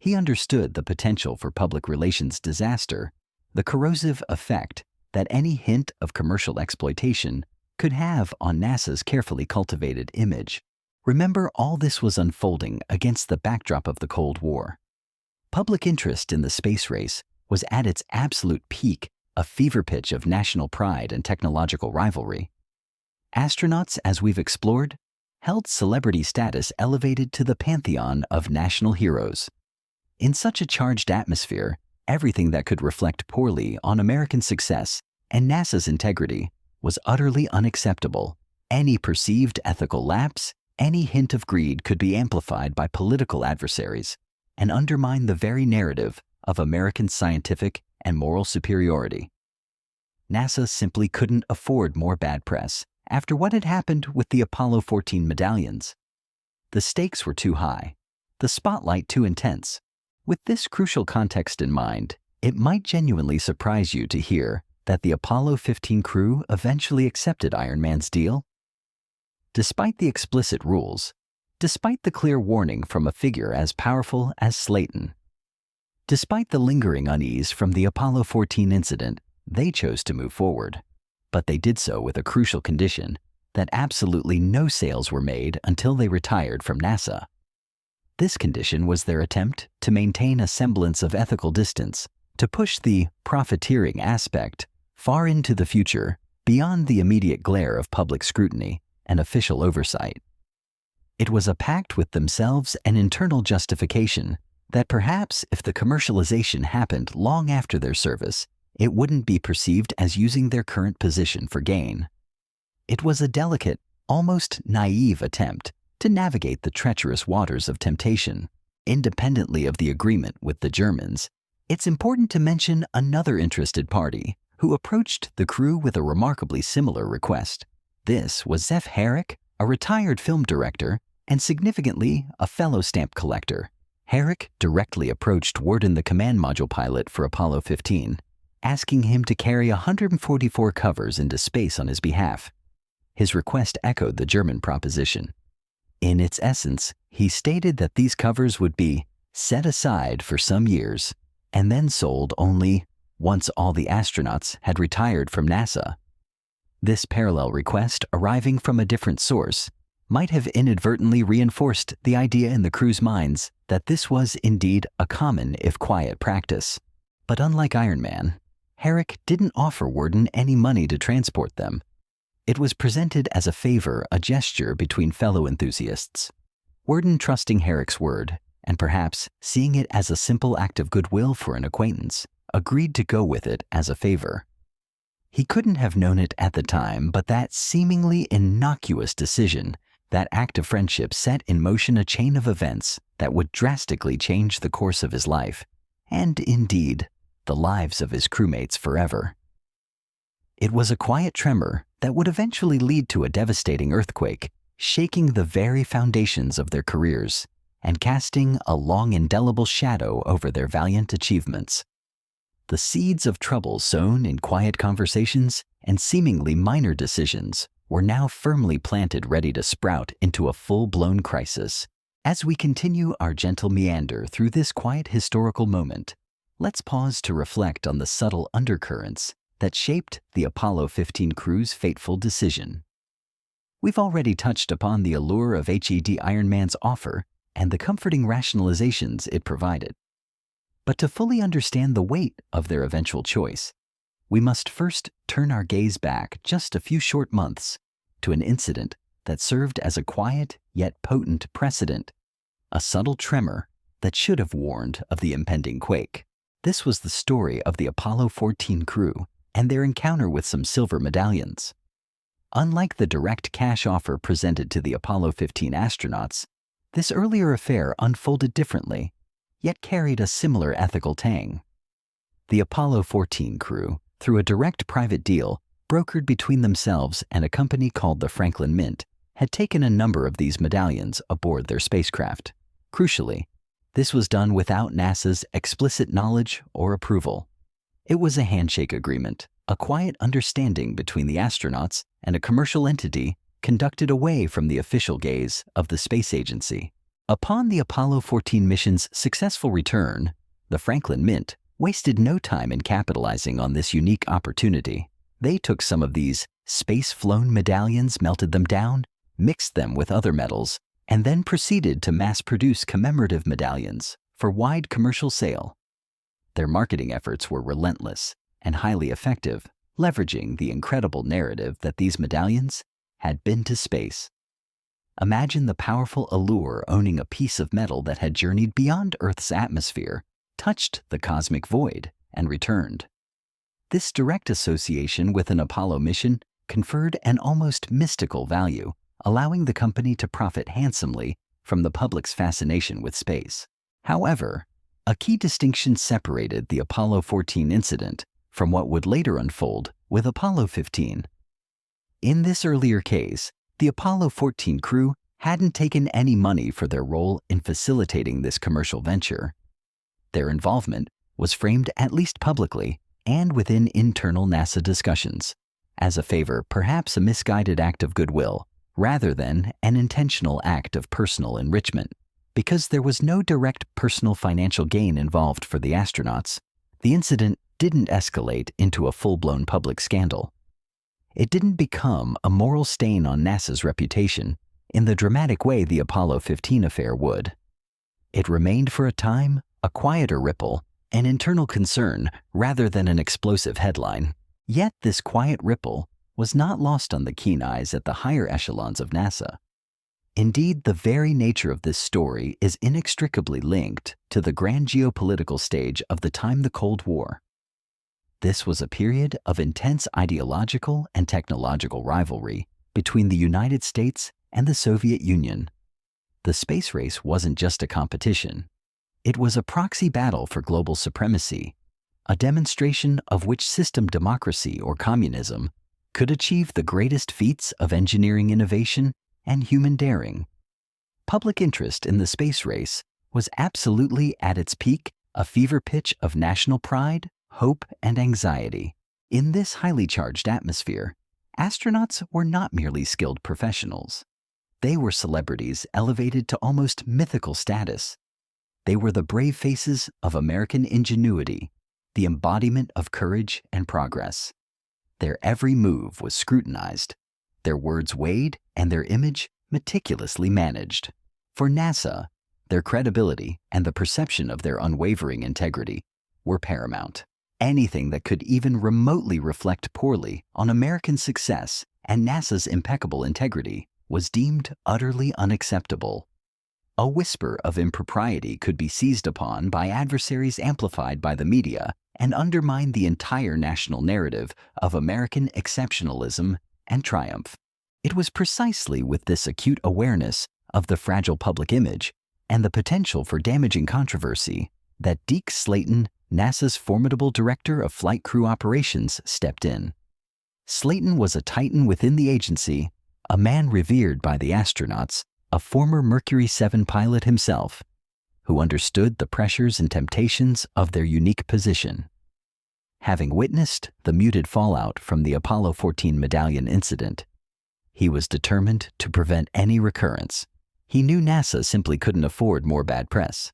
He understood the potential for public relations disaster, the corrosive effect that any hint of commercial exploitation could have on NASA's carefully cultivated image. Remember, all this was unfolding against the backdrop of the Cold War. Public interest in the space race was at its absolute peak, a fever pitch of national pride and technological rivalry. Astronauts, as we've explored, held celebrity status elevated to the pantheon of national heroes. In such a charged atmosphere, everything that could reflect poorly on American success and NASA's integrity was utterly unacceptable. Any perceived ethical lapse, any hint of greed could be amplified by political adversaries and undermine the very narrative of American scientific and moral superiority. NASA simply couldn't afford more bad press after what had happened with the Apollo 14 medallions. The stakes were too high, the spotlight too intense. With this crucial context in mind, it might genuinely surprise you to hear that the Apollo 15 crew eventually accepted Iron Man's deal. Despite the explicit rules, despite the clear warning from a figure as powerful as Slayton, despite the lingering unease from the Apollo 14 incident, they chose to move forward. But they did so with a crucial condition, that absolutely no sales were made until they retired from NASA. This condition was their attempt to maintain a semblance of ethical distance, to push the profiteering aspect far into the future, beyond the immediate glare of public scrutiny and official oversight. It was a pact with themselves and internal justification that perhaps if the commercialization happened long after their service, it wouldn't be perceived as using their current position for gain. It was a delicate, almost naive attempt to navigate the treacherous waters of temptation. Independently of the agreement with the Germans, it's important to mention another interested party who approached the crew with a remarkably similar request. This was Zef Herrick, a retired film director and significantly a fellow stamp collector. Herrick directly approached Worden, the command module pilot for Apollo 15, asking him to carry 144 covers into space on his behalf. His request echoed the German proposition. In its essence, he stated that these covers would be set aside for some years and then sold only once all the astronauts had retired from NASA. This parallel request, arriving from a different source, might have inadvertently reinforced the idea in the crew's minds that this was indeed a common if quiet practice. But unlike Iron Man, Herrick didn't offer Worden any money to transport them. It was presented as a favor, a gesture between fellow enthusiasts. Worden, trusting Herrick's word, and perhaps seeing it as a simple act of goodwill for an acquaintance, agreed to go with it as a favor. He couldn't have known it at the time, but that seemingly innocuous decision, that act of friendship, set in motion a chain of events that would drastically change the course of his life, and indeed, the lives of his crewmates forever. It was a quiet tremor that would eventually lead to a devastating earthquake, shaking the very foundations of their careers and casting a long indelible shadow over their valiant achievements. The seeds of trouble sown in quiet conversations and seemingly minor decisions were now firmly planted, ready to sprout into a full-blown crisis. As we continue our gentle meander through this quiet historical moment, let's pause to reflect on the subtle undercurrents that shaped the Apollo 15 crew's fateful decision. We've already touched upon the allure of HED Ironman's offer and the comforting rationalizations it provided. But to fully understand the weight of their eventual choice, we must first turn our gaze back just a few short months to an incident that served as a quiet yet potent precedent, a subtle tremor that should have warned of the impending quake. This was the story of the Apollo 14 crew and their encounter with some silver medallions. Unlike the direct cash offer presented to the Apollo 15 astronauts, this earlier affair unfolded differently, yet carried a similar ethical tang. The Apollo 14 crew, through a direct private deal brokered between themselves and a company called the Franklin Mint, had taken a number of these medallions aboard their spacecraft. Crucially, this was done without NASA's explicit knowledge or approval. It was a handshake agreement, a quiet understanding between the astronauts and a commercial entity conducted away from the official gaze of the space agency. Upon the Apollo 14 mission's successful return, the Franklin Mint wasted no time in capitalizing on this unique opportunity. They took some of these space-flown medallions, melted them down, mixed them with other metals, and then proceeded to mass-produce commemorative medallions for wide commercial sale. Their marketing efforts were relentless and highly effective, leveraging the incredible narrative that these medallions had been to space. Imagine the powerful allure owning a piece of metal that had journeyed beyond Earth's atmosphere, touched the cosmic void, and returned. This direct association with an Apollo mission conferred an almost mystical value, allowing the company to profit handsomely from the public's fascination with space. However, a key distinction separated the Apollo 14 incident from what would later unfold with Apollo 15. In this earlier case, the Apollo 14 crew hadn't taken any money for their role in facilitating this commercial venture. Their involvement was framed, at least publicly and within internal NASA discussions, as a favor, perhaps a misguided act of goodwill, rather than an intentional act of personal enrichment. Because there was no direct personal financial gain involved for the astronauts, the incident didn't escalate into a full-blown public scandal. It didn't become a moral stain on NASA's reputation in the dramatic way the Apollo 15 affair would. It remained for a time a quieter ripple, an internal concern rather than an explosive headline. Yet this quiet ripple was not lost on the keen eyes at the higher echelons of NASA. Indeed, the very nature of this story is inextricably linked to the grand geopolitical stage of the time the Cold War. This was a period of intense ideological and technological rivalry between the United States and the Soviet Union. The space race wasn't just a competition. It was a proxy battle for global supremacy, a demonstration of which system democracy or communism could achieve the greatest feats of engineering innovation and human daring. Public interest in the space race was absolutely at its peak, a fever pitch of national pride, hope, and anxiety. In this highly charged atmosphere, astronauts were not merely skilled professionals. They were celebrities elevated to almost mythical status. They were the brave faces of American ingenuity, the embodiment of courage and progress. Their every move was scrutinized, their words weighed, and their image meticulously managed. For NASA, their credibility and the perception of their unwavering integrity were paramount. Anything that could even remotely reflect poorly on American success and NASA's impeccable integrity was deemed utterly unacceptable. A whisper of impropriety could be seized upon by adversaries amplified by the media and undermine the entire national narrative of American exceptionalism and triumph. It was precisely with this acute awareness of the fragile public image and the potential for damaging controversy that Deke Slayton, NASA's formidable director of flight crew operations, stepped in. Slayton was a titan within the agency, a man revered by the astronauts, a former Mercury 7 pilot himself, who understood the pressures and temptations of their unique position. Having witnessed the muted fallout from the Apollo 14 medallion incident, he was determined to prevent any recurrence. He knew NASA simply couldn't afford more bad press.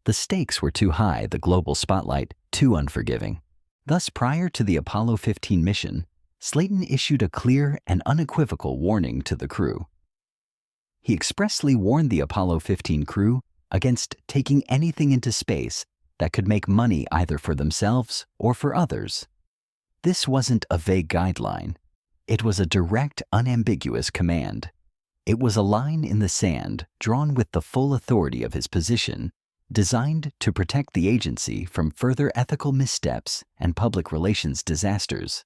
The stakes were too high, the global spotlight too unforgiving. Thus, prior to the Apollo 15 mission, Slayton issued a clear and unequivocal warning to the crew. He expressly warned the Apollo 15 crew against taking anything into space that could make money either for themselves or for others. This wasn't a vague guideline. It was a direct, unambiguous command. It was a line in the sand drawn with the full authority of his position, designed to protect the agency from further ethical missteps and public relations disasters.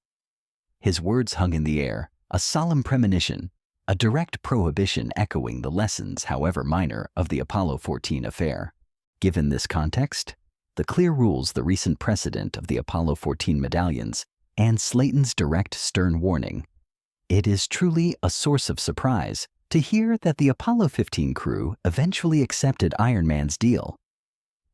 His words hung in the air, a solemn premonition, a direct prohibition echoing the lessons, however minor, of the Apollo 14 affair. Given this context, the clear rules, the recent precedent of the Apollo 14 medallions, and Slayton's direct, stern warning, it is truly a source of surprise to hear that the Apollo 15 crew eventually accepted Iron Man's deal.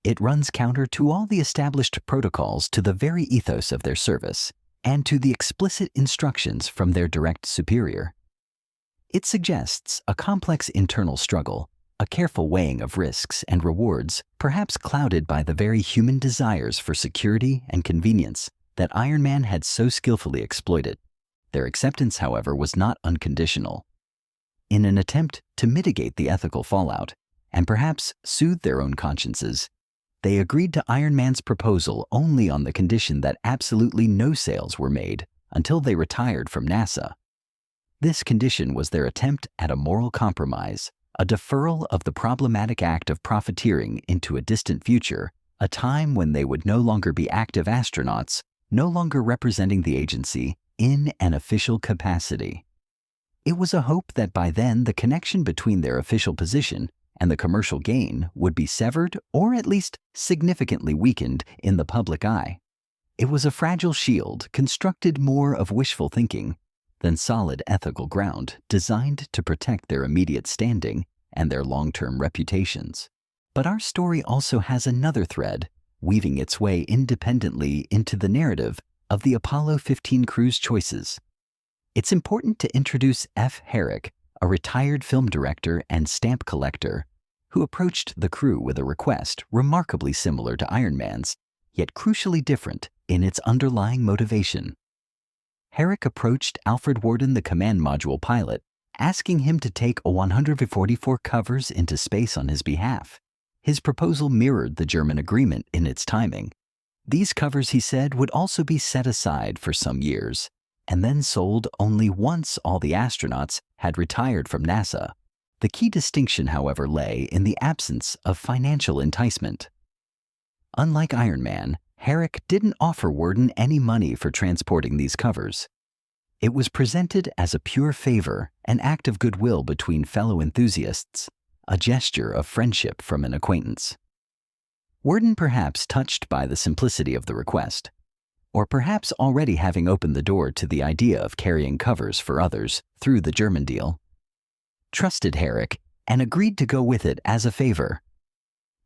It runs counter to all the established protocols, to the very ethos of their service, and to the explicit instructions from their direct superior. It suggests a complex internal struggle, a careful weighing of risks and rewards, perhaps clouded by the very human desires for security and convenience that Iron Man had so skillfully exploited. Their acceptance, however, was not unconditional. In an attempt to mitigate the ethical fallout, and perhaps soothe their own consciences, they agreed to Iron Man's proposal only on the condition that absolutely no sales were made until they retired from NASA. This condition was their attempt at a moral compromise, a deferral of the problematic act of profiteering into a distant future, a time when they would no longer be active astronauts, no longer representing the agency in an official capacity. It was a hope that by then the connection between their official position and the commercial gain would be severed or at least significantly weakened in the public eye. It was a fragile shield constructed more of wishful thinking than solid ethical ground, designed to protect their immediate standing and their long-term reputations. But our story also has another thread, weaving its way independently into the narrative of the Apollo 15 crew's choices. It's important to introduce F. Herrick, a retired film director and stamp collector, who approached the crew with a request remarkably similar to Iron Man's, yet crucially different in its underlying motivation. Herrick approached Alfred Worden, the command module pilot, asking him to take a 144 covers into space on his behalf. His proposal mirrored the German agreement in its timing. These covers, he said, would also be set aside for some years, and then sold only once all the astronauts had retired from NASA. The key distinction, however, lay in the absence of financial enticement. Unlike Iron Man, Herrick didn't offer Worden any money for transporting these covers. It was presented as a pure favor, an act of goodwill between fellow enthusiasts, a gesture of friendship from an acquaintance. Worden, perhaps touched by the simplicity of the request, or perhaps already having opened the door to the idea of carrying covers for others through the German deal, trusted Herrick and agreed to go with it as a favor.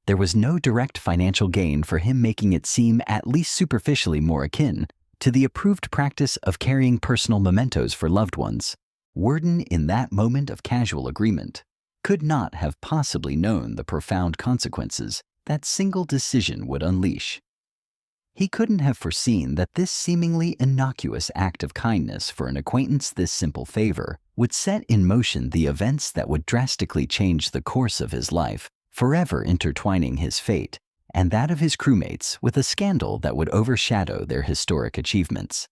There was no direct financial gain for him, making it seem at least superficially more akin to the approved practice of carrying personal mementos for loved ones. Worden, in that moment of casual agreement, could not have possibly known the profound consequences that single decision would unleash. He couldn't have foreseen that this seemingly innocuous act of kindness for an acquaintance, this simple favor, would set in motion the events that would drastically change the course of his life, forever intertwining his fate and that of his crewmates with a scandal that would overshadow their historic achievements.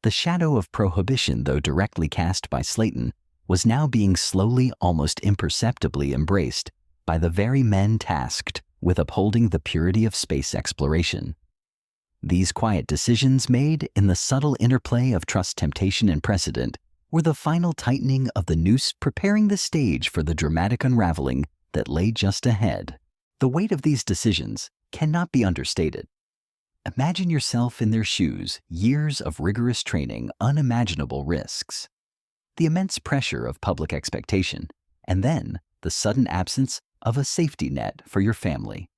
The shadow of prohibition, though directly cast by Slayton, was now being slowly, almost imperceptibly embraced by the very men tasked with upholding the purity of space exploration. These quiet decisions, made in the subtle interplay of trust, temptation, and precedent, were the final tightening of the noose, preparing the stage for the dramatic unraveling that lay just ahead. The weight of these decisions cannot be understated. Imagine yourself in their shoes, years of rigorous training, unimaginable risks, the immense pressure of public expectation, and then the sudden absence of a safety net for your family.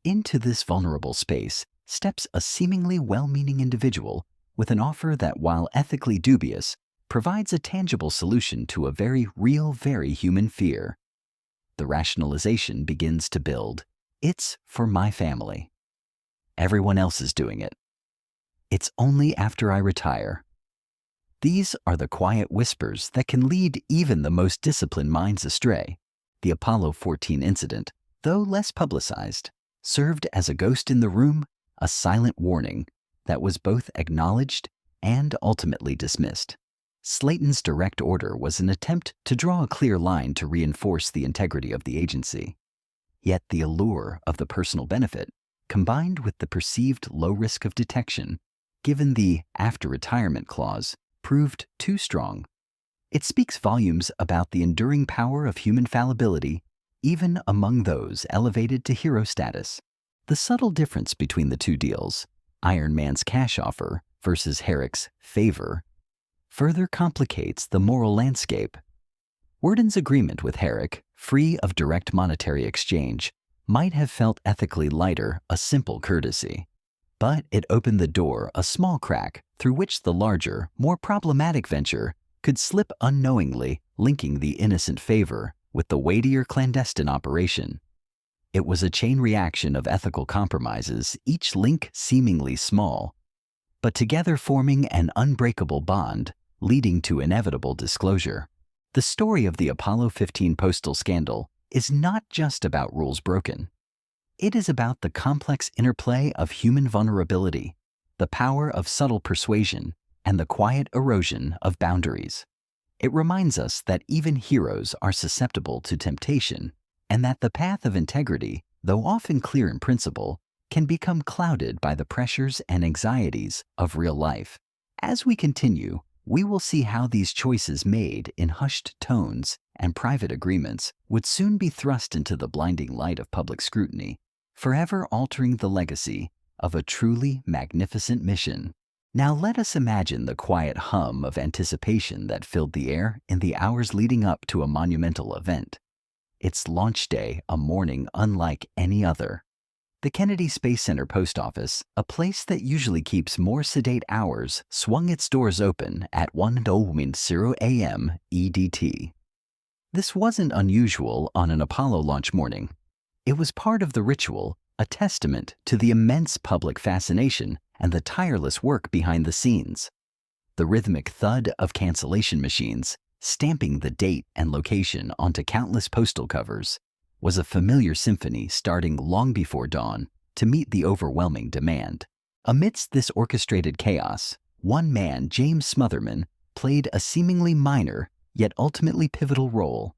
Into this vulnerable space steps a seemingly well-meaning individual with an offer that, while ethically dubious, provides a tangible solution to a very real, very human fear. the rationalization begins to build. It's for my family. Everyone else is doing it. It's only after I retire. These are the quiet whispers that can lead even the most disciplined minds astray. The Apollo 14 incident, though less publicized, served as a ghost in the room, a silent warning that was both acknowledged and ultimately dismissed. Slayton's direct order was an attempt to draw a clear line to reinforce the integrity of the agency. Yet the allure of the personal benefit, combined with the perceived low risk of detection, given the after-retirement clause, proved too strong. It speaks volumes about the enduring power of human fallibility, even among those elevated to hero status. The subtle difference between the two deals, Iron Man's cash offer versus Herrick's favor, further complicates the moral landscape. Worden's agreement with Herrick, free of direct monetary exchange, might have felt ethically lighter, a simple courtesy. But it opened the door a small crack through which the larger, more problematic venture could slip unknowingly, linking the innocent favor with the weightier clandestine operation. It was a chain reaction of ethical compromises, each link seemingly small, but together forming an unbreakable bond, leading to inevitable disclosure. The story of the Apollo 15 postal scandal is not just about rules broken. It is about the complex interplay of human vulnerability, the power of subtle persuasion, and the quiet erosion of boundaries. It reminds us that even heroes are susceptible to temptation, and that the path of integrity, though often clear in principle, can become clouded by the pressures and anxieties of real life. As we continue, we will see how these choices made in hushed tones and private agreements would soon be thrust into the blinding light of public scrutiny, forever altering the legacy of a truly magnificent mission. Now let us imagine the quiet hum of anticipation that filled the air in the hours leading up to a monumental event. Its launch day, a morning unlike any other. The Kennedy Space Center post office, a place that usually keeps more sedate hours, swung its doors open at 1:00 a.m. EDT. This wasn't unusual on an Apollo launch morning. It was part of the ritual, a testament to the immense public fascination and the tireless work behind the scenes. The rhythmic thud of cancellation machines, stamping the date and location onto countless postal covers, was a familiar symphony starting long before dawn to meet the overwhelming demand. Amidst this orchestrated chaos, one man, James Smotherman, played a seemingly minor yet ultimately pivotal role.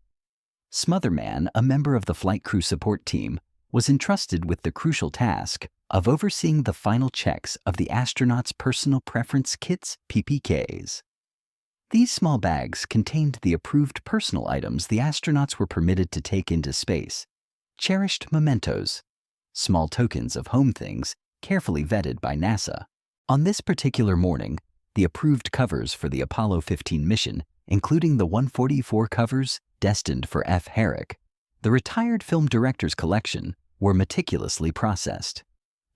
Smotherman, a member of the flight crew support team, was entrusted with the crucial task of overseeing the final checks of the astronauts' personal preference kits, PPKs. These small bags contained the approved personal items the astronauts were permitted to take into space, cherished mementos, small tokens of home things carefully vetted by NASA. On this particular morning, the approved covers for the Apollo 15 mission, including the 144 covers destined for F. Herrick, the retired film director's collection, were meticulously processed.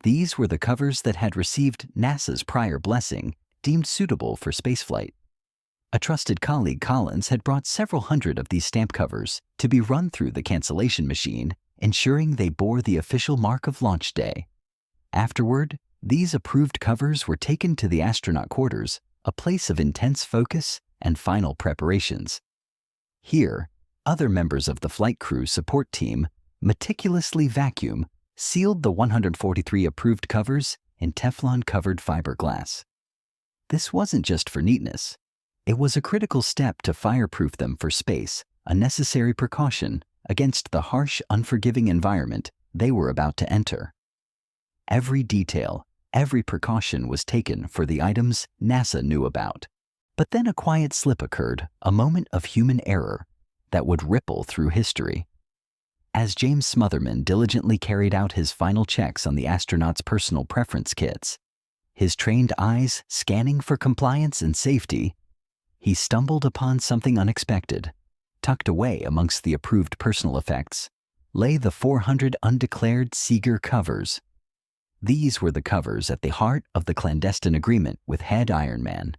These were the covers that had received NASA's prior blessing, deemed suitable for spaceflight. A trusted colleague, Collins, had brought several hundred of these stamp covers to be run through the cancellation machine, ensuring they bore the official mark of launch day. Afterward, these approved covers were taken to the astronaut quarters, a place of intense focus and final preparations. Here, other members of the flight crew support team meticulously sealed the 143 approved covers in Teflon-covered fiberglass. This wasn't just for neatness. It was a critical step to fireproof them for space, a necessary precaution against the harsh, unforgiving environment they were about to enter. Every detail, every precaution was taken for the items NASA knew about. But then a quiet slip occurred, a moment of human error that would ripple through history. As James Smotherman diligently carried out his final checks on the astronauts' personal preference kits, his trained eyes scanning for compliance and safety, he stumbled upon something unexpected. Tucked away amongst the approved personal effects lay the 400 undeclared Seeger covers. These were the covers at the heart of the clandestine agreement with head Iron Man.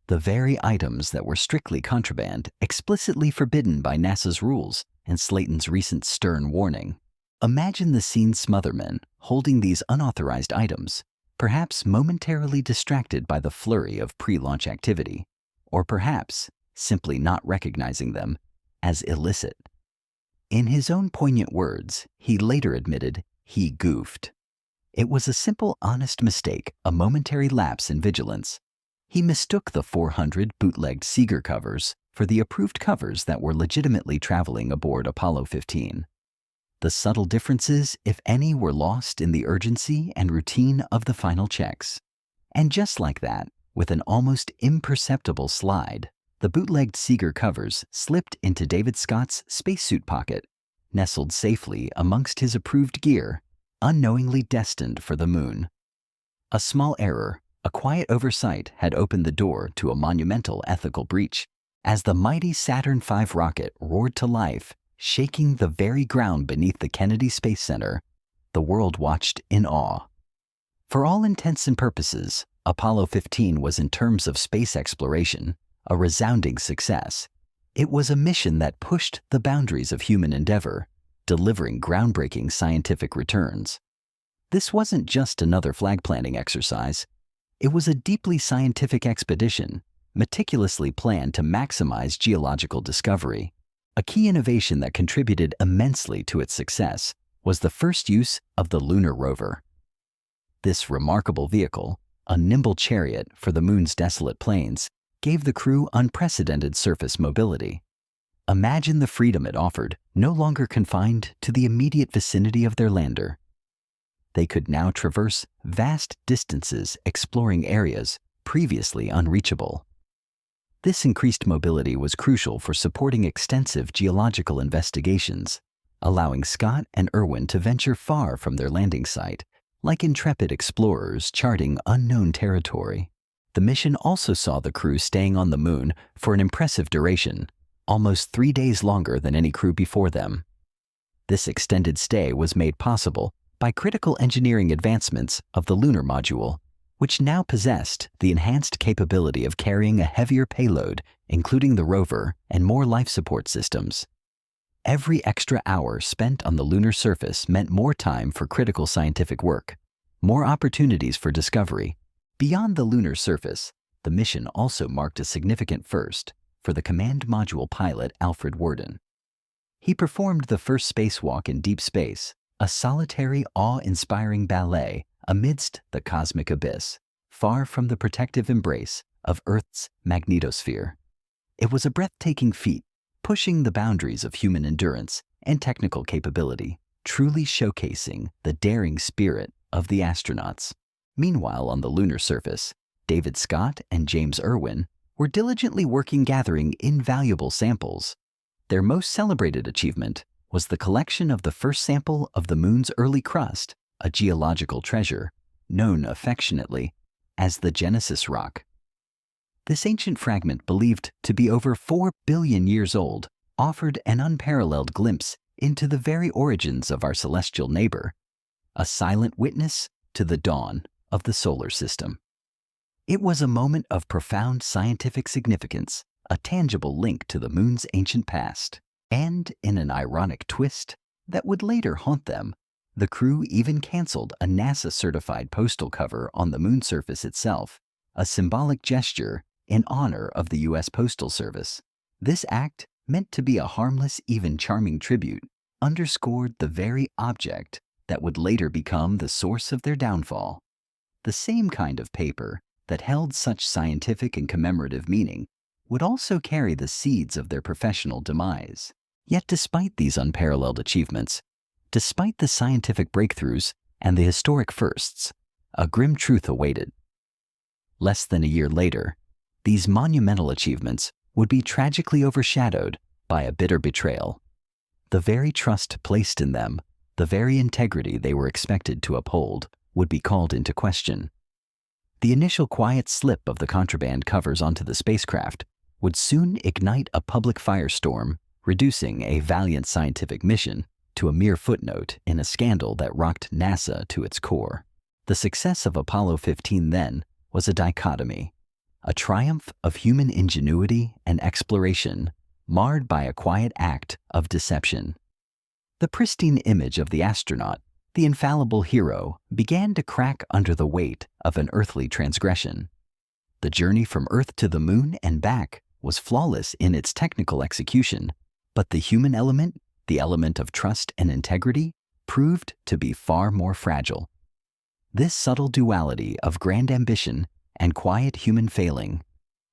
the very items that were strictly contraband, explicitly forbidden by NASA's rules and Slayton's recent stern warning. Imagine the scene: Smotherman holding these unauthorized items, perhaps momentarily distracted by the flurry of pre-launch activity, or perhaps simply not recognizing them as illicit. In his own poignant words, he later admitted he goofed. It was a simple, honest mistake, a momentary lapse in vigilance. He mistook the 400 bootlegged Seeger covers for the approved covers that were legitimately traveling aboard Apollo 15. The subtle differences, if any, were lost in the urgency and routine of the final checks. And just like that, with an almost imperceptible slide, the bootlegged Seeger covers slipped into David Scott's spacesuit pocket, nestled safely amongst his approved gear, unknowingly destined for the moon. A small error, a quiet oversight, had opened the door to a monumental ethical breach. As the mighty Saturn V rocket roared to life, shaking the very ground beneath the Kennedy Space Center, the world watched in awe. For all intents and purposes, Apollo 15 was, in terms of space exploration, a resounding success. It was a mission that pushed the boundaries of human endeavor, delivering groundbreaking scientific returns. This wasn't just another flag-planting exercise. It was a deeply scientific expedition, meticulously planned to maximize geological discovery. A key innovation that contributed immensely to its success was the first use of the lunar rover. This remarkable vehicle, a nimble chariot for the moon's desolate plains, gave the crew unprecedented surface mobility. Imagine the freedom it offered, no longer confined to the immediate vicinity of their lander. They could now traverse vast distances, exploring areas previously unreachable. This increased mobility was crucial for supporting extensive geological investigations, allowing Scott and Irwin to venture far from their landing site, like intrepid explorers charting unknown territory. The mission also saw the crew staying on the moon for an impressive duration, almost 3 days longer than any crew before them. This extended stay was made possible by critical engineering advancements of the lunar module, which now possessed the enhanced capability of carrying a heavier payload, including the rover and more life support systems. Every extra hour spent on the lunar surface meant more time for critical scientific work, more opportunities for discovery. Beyond the lunar surface, the mission also marked a significant first for the command module pilot Alfred Worden. He performed the first spacewalk in deep space, a solitary, awe-inspiring ballet amidst the cosmic abyss, far from the protective embrace of Earth's magnetosphere. It was a breathtaking feat, pushing the boundaries of human endurance and technical capability, truly showcasing the daring spirit of the astronauts. Meanwhile, on the lunar surface, David Scott and James Irwin were diligently working, gathering invaluable samples. Their most celebrated achievement was the collection of the first sample of the moon's early crust, a geological treasure known affectionately as the Genesis Rock. This ancient fragment, believed to be over 4 billion years old, offered an unparalleled glimpse into the very origins of our celestial neighbor, a silent witness to the dawn of the solar system. It was a moment of profound scientific significance, a tangible link to the moon's ancient past, and in an ironic twist that would later haunt them, the crew even canceled a NASA-certified postal cover on the moon surface itself, a symbolic gesture in honor of the U.S. Postal Service. This act, meant to be a harmless, even charming tribute, underscored the very object that would later become the source of their downfall. The same kind of paper that held such scientific and commemorative meaning would also carry the seeds of their professional demise. Yet despite these unparalleled achievements, despite the scientific breakthroughs and the historic firsts, a grim truth awaited. Less than a year later, these monumental achievements would be tragically overshadowed by a bitter betrayal. The very trust placed in them, the very integrity they were expected to uphold, would be called into question. The initial quiet slip of the contraband covers onto the spacecraft would soon ignite a public firestorm, reducing a valiant scientific mission to a mere footnote in a scandal that rocked NASA to its core. The success of Apollo 15 then was a dichotomy, a triumph of human ingenuity and exploration, marred by a quiet act of deception. The pristine image of the astronaut, the infallible hero, began to crack under the weight of an earthly transgression. The journey from Earth to the Moon and back was flawless in its technical execution, but the human element, the element of trust and integrity, proved to be far more fragile. This subtle duality of grand ambition and quiet human failing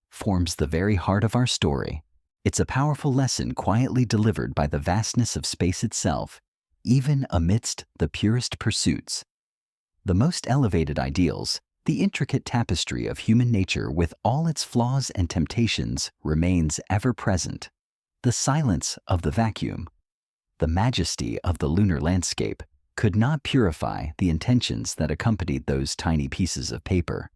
forms the very heart of our story. It's a powerful lesson quietly delivered by the vastness of space itself, even amidst the purest pursuits. The most elevated ideals, the intricate tapestry of human nature with all its flaws and temptations remains ever present. The silence of the vacuum, the majesty of the lunar landscape could not purify the intentions that accompanied those tiny pieces of paper.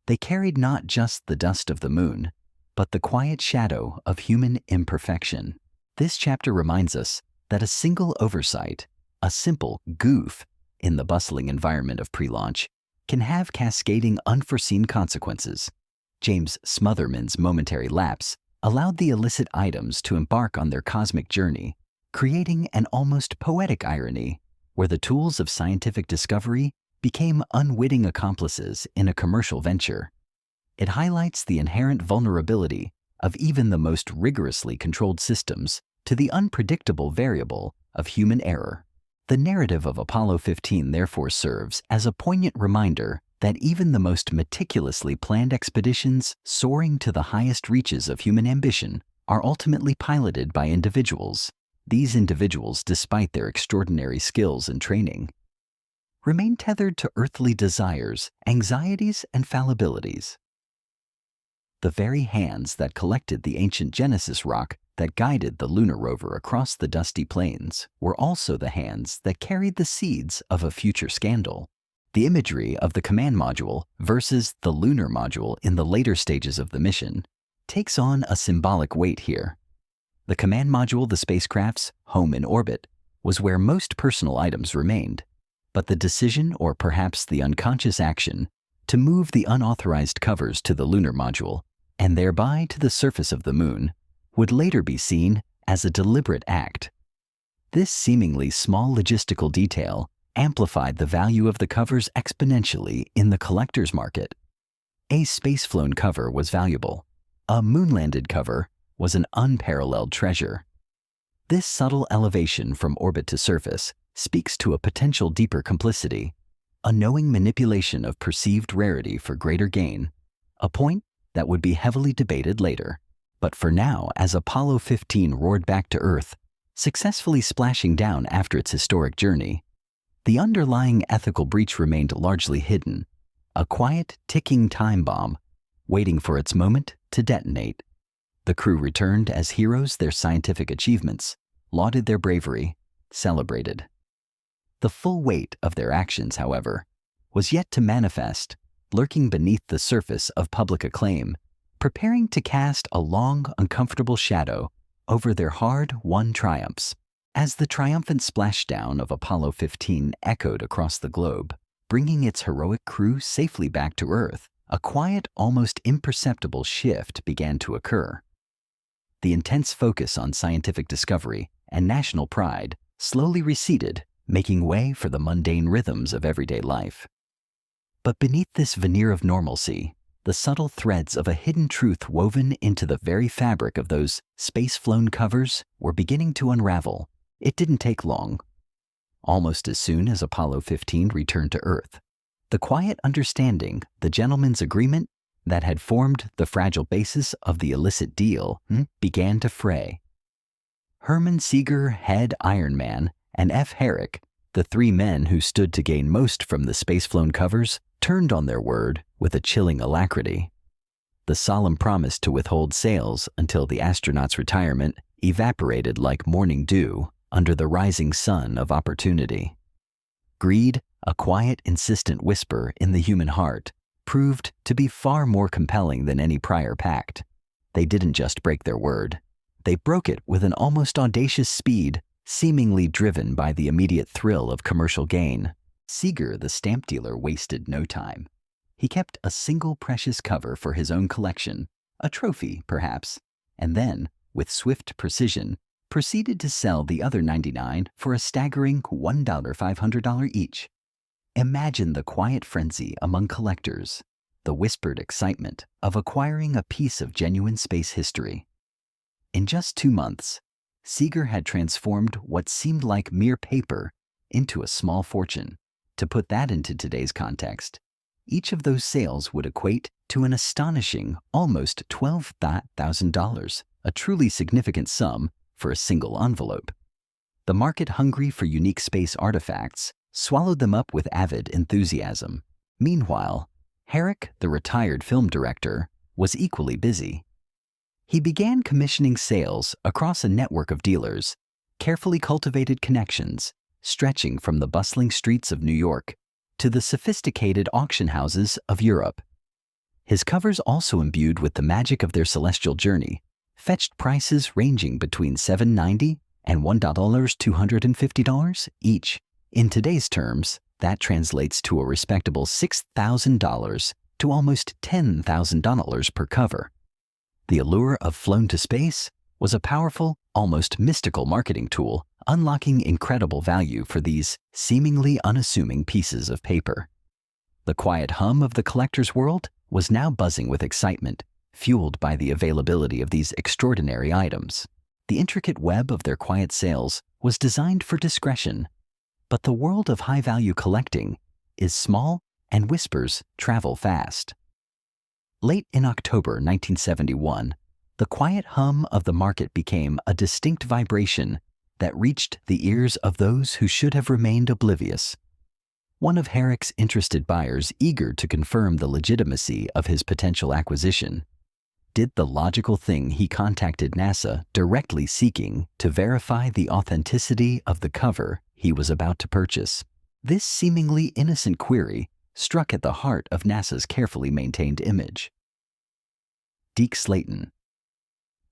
They carried not just the dust of the moon, but the quiet shadow of human imperfection. This chapter reminds us that a single oversight, a simple goof in the bustling environment of pre-launch, can have cascading unforeseen consequences. James Smotherman's momentary lapse allowed the illicit items to embark on their cosmic journey, creating an almost poetic irony where the tools of scientific discovery became unwitting accomplices in a commercial venture. It highlights the inherent vulnerability of even the most rigorously controlled systems to the unpredictable variable of human error. The narrative of Apollo 15 therefore serves as a poignant reminder that even the most meticulously planned expeditions soaring to the highest reaches of human ambition are ultimately piloted by individuals. These individuals, despite their extraordinary skills and training, remain tethered to earthly desires, anxieties, and fallibilities. The very hands that collected the ancient Genesis rock that guided the lunar rover across the dusty plains were also the hands that carried the seeds of a future scandal. The imagery of the command module versus the lunar module in the later stages of the mission takes on a symbolic weight here. The command module, the spacecraft's home in orbit, was where most personal items remained, but the decision, or perhaps the unconscious action, to move the unauthorized covers to the lunar module and thereby to the surface of the moon would later be seen as a deliberate act. This seemingly small logistical detail amplified the value of the covers exponentially in the collector's market. A space-flown cover was valuable. A moon-landed cover was an unparalleled treasure. This subtle elevation from orbit to surface speaks to a potential deeper complicity, a knowing manipulation of perceived rarity for greater gain, a point that would be heavily debated later. But for now, as Apollo 15 roared back to Earth, successfully splashing down after its historic journey, the underlying ethical breach remained largely hidden, a quiet, ticking time bomb, waiting for its moment to detonate. The crew returned as heroes, their scientific achievements, lauded their bravery, celebrated. The full weight of their actions, however, was yet to manifest, lurking beneath the surface of public acclaim, preparing to cast a long, uncomfortable shadow over their hard-won triumphs. As the triumphant splashdown of Apollo 15 echoed across the globe, bringing its heroic crew safely back to Earth, a quiet, almost imperceptible shift began to occur. The intense focus on scientific discovery and national pride slowly receded, making way for the mundane rhythms of everyday life. But beneath this veneer of normalcy, the subtle threads of a hidden truth woven into the very fabric of those space-flown covers were beginning to unravel. It didn't take long. Almost as soon as Apollo 15 returned to Earth, the quiet understanding, the gentleman's agreement that had formed the fragile basis of the illicit deal, began to fray. Herman Seeger, head Iron Man, and F. Herrick, the three men who stood to gain most from the space-flown covers, turned on their word with a chilling alacrity. The solemn promise to withhold sales until the astronaut's retirement evaporated like morning dew under the rising sun of opportunity. Greed, a quiet, insistent whisper in the human heart, proved to be far more compelling than any prior pact. They didn't just break their word. They broke it with an almost audacious speed, seemingly driven by the immediate thrill of commercial gain. Seeger, the stamp dealer, wasted no time. He kept a single precious cover for his own collection, a trophy, perhaps, and then, with swift precision, proceeded to sell the other 99 for a staggering $1,500 each. Imagine the quiet frenzy among collectors, the whispered excitement of acquiring a piece of genuine space history. In just 2 months, Seeger had transformed what seemed like mere paper into a small fortune. To put that into today's context, each of those sales would equate to an astonishing almost $12,000, a truly significant sum for a single envelope. The market hungry for unique space artifacts swallowed them up with avid enthusiasm. Meanwhile, Herrick, the retired film director, was equally busy. He began commissioning sales across a network of dealers, carefully cultivated connections stretching from the bustling streets of New York to the sophisticated auction houses of Europe. His covers, also imbued with the magic of their celestial journey, fetched prices ranging between $7.90 and $1,250 each. In today's terms, that translates to a respectable $6,000 to almost $10,000 per cover. The allure of Flown to Space was a powerful, almost mystical marketing tool, unlocking incredible value for these seemingly unassuming pieces of paper. The quiet hum of the collector's world was now buzzing with excitement, fueled by the availability of these extraordinary items. The intricate web of their quiet sales was designed for discretion, but the world of high-value collecting is small and whispers travel fast. Late in October 1971, the quiet hum of the market became a distinct vibration that reached the ears of those who should have remained oblivious. One of Herrick's interested buyers, eager to confirm the legitimacy of his potential acquisition, did the logical thing. He contacted NASA directly, seeking to verify the authenticity of the cover he was about to purchase. This seemingly innocent query struck at the heart of NASA's carefully maintained image. Deke Slayton,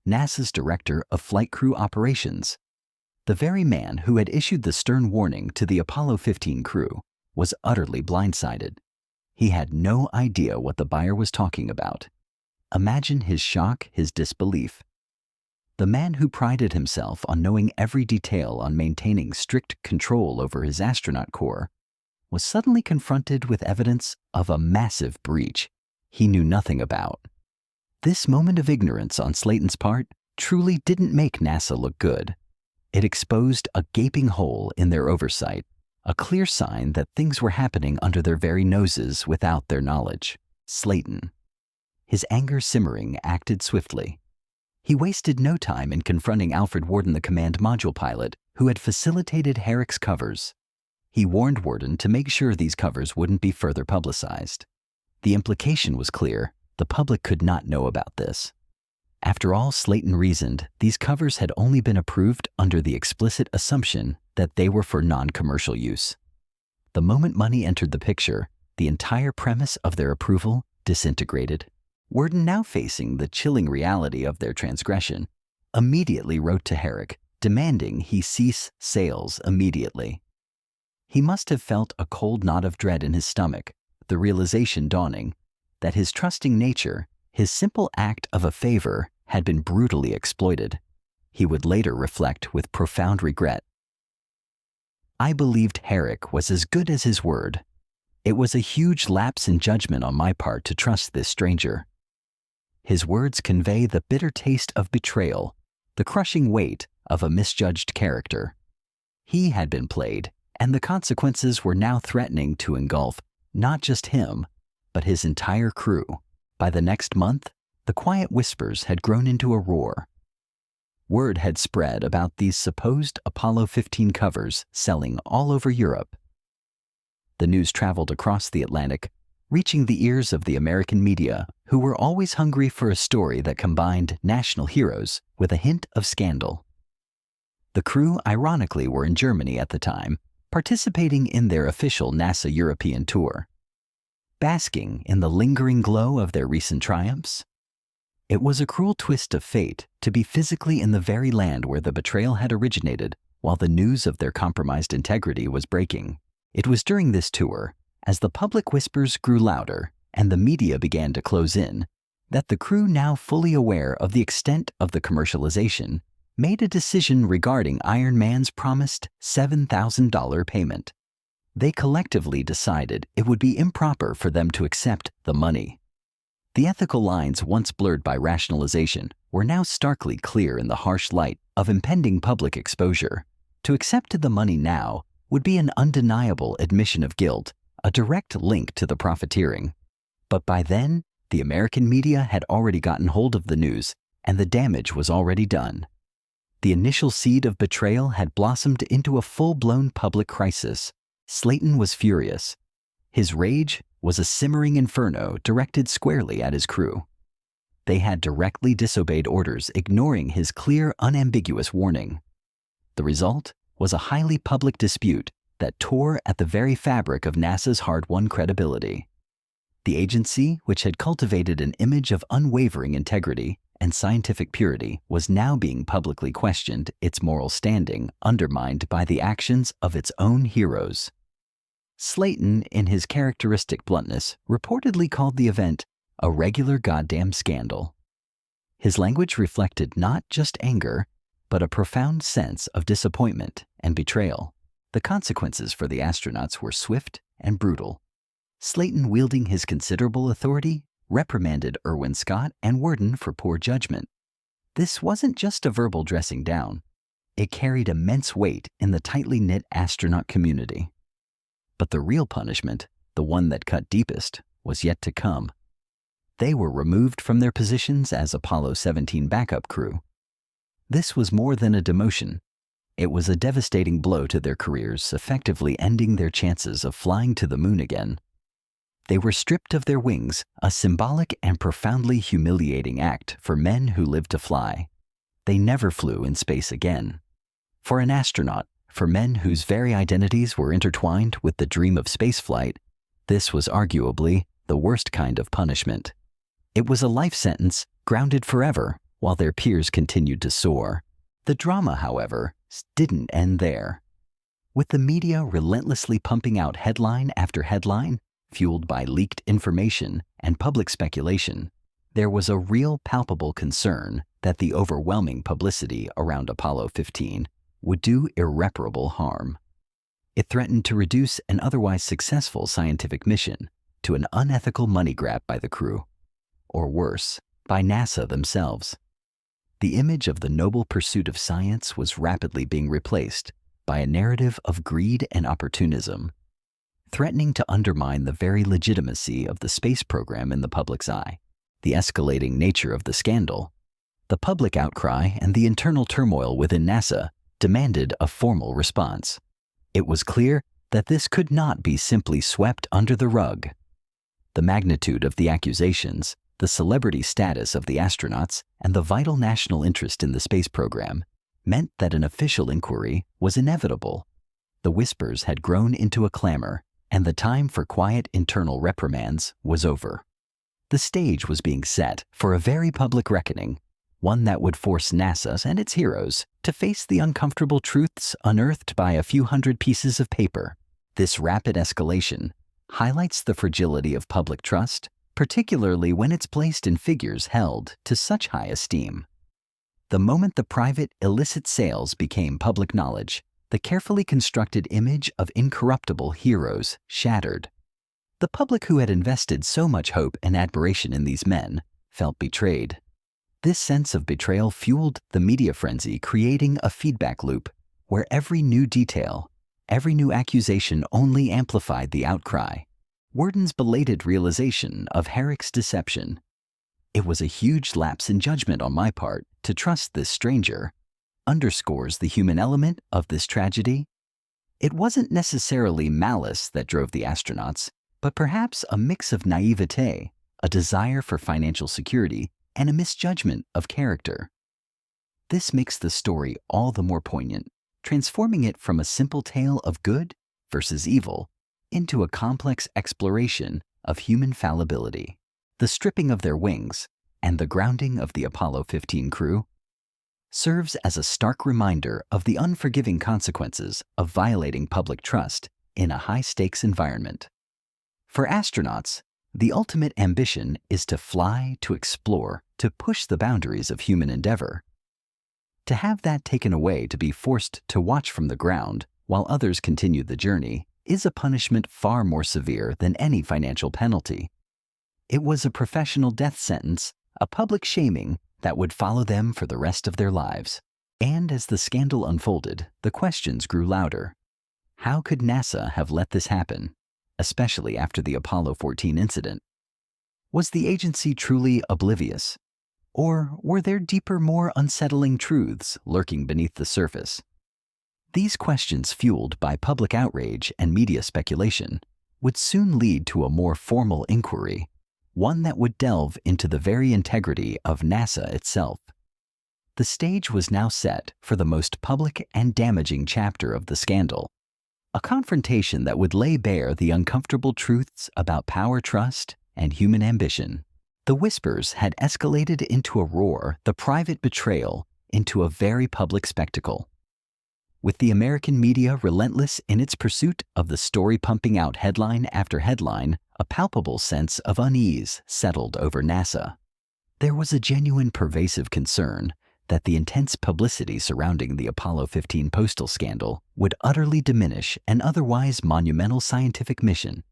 NASA's Director of Flight Crew Operations, the very man who had issued the stern warning to the Apollo 15 crew, was utterly blindsided. He had no idea what the buyer was talking about. Imagine his shock, his disbelief. The man who prided himself on knowing every detail, on maintaining strict control over his astronaut corps, was suddenly confronted with evidence of a massive breach he knew nothing about. This moment of ignorance on Slayton's part truly didn't make NASA look good. It exposed a gaping hole in their oversight, a clear sign that things were happening under their very noses without their knowledge. Slayton, his anger simmering, acted swiftly. He wasted no time in confronting Alfred Worden, the command module pilot who had facilitated Herrick's covers. He warned Worden to make sure these covers wouldn't be further publicized. The implication was clear: the public could not know about this. After all, Slayton reasoned, these covers had only been approved under the explicit assumption that they were for non-commercial use. The moment money entered the picture, the entire premise of their approval disintegrated. Worden, now facing the chilling reality of their transgression, immediately wrote to Herrick, demanding he cease sales immediately. He must have felt a cold knot of dread in his stomach, the realization dawning that his trusting nature, his simple act of a favor, had been brutally exploited. He would later reflect with profound regret. I believed Herrick was as good as his word. It was a huge lapse in judgment on my part to trust this stranger. His words convey the bitter taste of betrayal, the crushing weight of a misjudged character. He had been played, and the consequences were now threatening to engulf not just him, but his entire crew. By the next month, the quiet whispers had grown into a roar. Word had spread about these supposed Apollo 15 covers selling all over Europe. The news traveled across the Atlantic, reaching the ears of the American media, who were always hungry for a story that combined national heroes with a hint of scandal. The crew, ironically, were in Germany at the time, participating in their official NASA European tour. Basking in the lingering glow of their recent triumphs. It was a cruel twist of fate to be physically in the very land where the betrayal had originated, while the news of their compromised integrity was breaking. It was during this tour, as the public whispers grew louder and the media began to close in, that the crew, now fully aware of the extent of the commercialization, made a decision regarding Iron Man's promised $7,000 payment. They collectively decided it would be improper for them to accept the money. The ethical lines, once blurred by rationalization, were now starkly clear in the harsh light of impending public exposure. To accept the money now would be an undeniable admission of guilt, a direct link to the profiteering. But by then, the American media had already gotten hold of the news, and the damage was already done. The initial seed of betrayal had blossomed into a full-blown public crisis. Slayton was furious. His rage was a simmering inferno directed squarely at his crew. They had directly disobeyed orders, ignoring his clear, unambiguous warning. The result was a highly public dispute that tore at the very fabric of NASA's hard-won credibility. The agency, which had cultivated an image of unwavering integrity and scientific purity, was now being publicly questioned, its moral standing undermined by the actions of its own heroes. Slayton, in his characteristic bluntness, reportedly called the event a regular goddamn scandal. His language reflected not just anger, but a profound sense of disappointment and betrayal. The consequences for the astronauts were swift and brutal. Slayton, wielding his considerable authority, reprimanded Irwin Scott and Worden for poor judgment. This wasn't just a verbal dressing down. It carried immense weight in the tightly knit astronaut community. But the real punishment, the one that cut deepest, was yet to come. They were removed from their positions as Apollo 17 backup crew. This was more than a demotion. It was a devastating blow to their careers, effectively ending their chances of flying to the moon again. They were stripped of their wings, a symbolic and profoundly humiliating act for men who lived to fly. They never flew in space again. For an astronaut, for men whose very identities were intertwined with the dream of spaceflight, this was arguably the worst kind of punishment. It was a life sentence, grounded forever, while their peers continued to soar. The drama, however, didn't end there. With the media relentlessly pumping out headline after headline, fueled by leaked information and public speculation, there was a real palpable concern that the overwhelming publicity around Apollo 15 would do irreparable harm. It threatened to reduce an otherwise successful scientific mission to an unethical money grab by the crew, or worse, by NASA themselves. The image of the noble pursuit of science was rapidly being replaced by a narrative of greed and opportunism, threatening to undermine the very legitimacy of the space program in the public's eye. The escalating nature of the scandal, the public outcry, and the internal turmoil within NASA demanded a formal response. It was clear that this could not be simply swept under the rug. The magnitude of the accusations, the celebrity status of the astronauts, and the vital national interest in the space program meant that an official inquiry was inevitable. The whispers had grown into a clamor, and the time for quiet internal reprimands was over. The stage was being set for a very public reckoning, one that would force NASA and its heroes to face the uncomfortable truths unearthed by a few hundred pieces of paper. This rapid escalation highlights the fragility of public trust, particularly when it's placed in figures held to such high esteem. The moment the private, illicit sales became public knowledge, the carefully constructed image of incorruptible heroes shattered. The public, who had invested so much hope and admiration in these men, felt betrayed. This sense of betrayal fueled the media frenzy, creating a feedback loop where every new detail, every new accusation only amplified the outcry. Worden's belated realization of Herrick's deception. It was a huge lapse in judgment on my part to trust this stranger, underscores the human element of this tragedy. It wasn't necessarily malice that drove the astronauts, but perhaps a mix of naivete, a desire for financial security, and a misjudgment of character. This makes the story all the more poignant, transforming it from a simple tale of good versus evil into a complex exploration of human fallibility. The stripping of their wings and the grounding of the Apollo 15 crew serves as a stark reminder of the unforgiving consequences of violating public trust in a high-stakes environment. For astronauts, The ultimate ambition is to fly, to explore, to push the boundaries of human endeavor. To have that taken away, to be forced to watch from the ground while others continue the journey, is a punishment far more severe than any financial penalty. It was a professional death sentence, a public shaming that would follow them for the rest of their lives. And as the scandal unfolded, the questions grew louder. How could NASA have let this happen, especially after the Apollo 14 incident? Was the agency truly oblivious? Or were there deeper, more unsettling truths lurking beneath the surface? These questions, fueled by public outrage and media speculation, would soon lead to a more formal inquiry, one that would delve into the very integrity of NASA itself. The stage was now set for the most public and damaging chapter of the scandal, a confrontation that would lay bare the uncomfortable truths about power, trust, and human ambition. The whispers had escalated into a roar, the private betrayal into a very public spectacle. With the American media relentless in its pursuit of the story, pumping out headline after headline, a palpable sense of unease settled over NASA. There was a genuine, pervasive concern that the intense publicity surrounding the Apollo 15 postal scandal would utterly diminish an otherwise monumental scientific mission.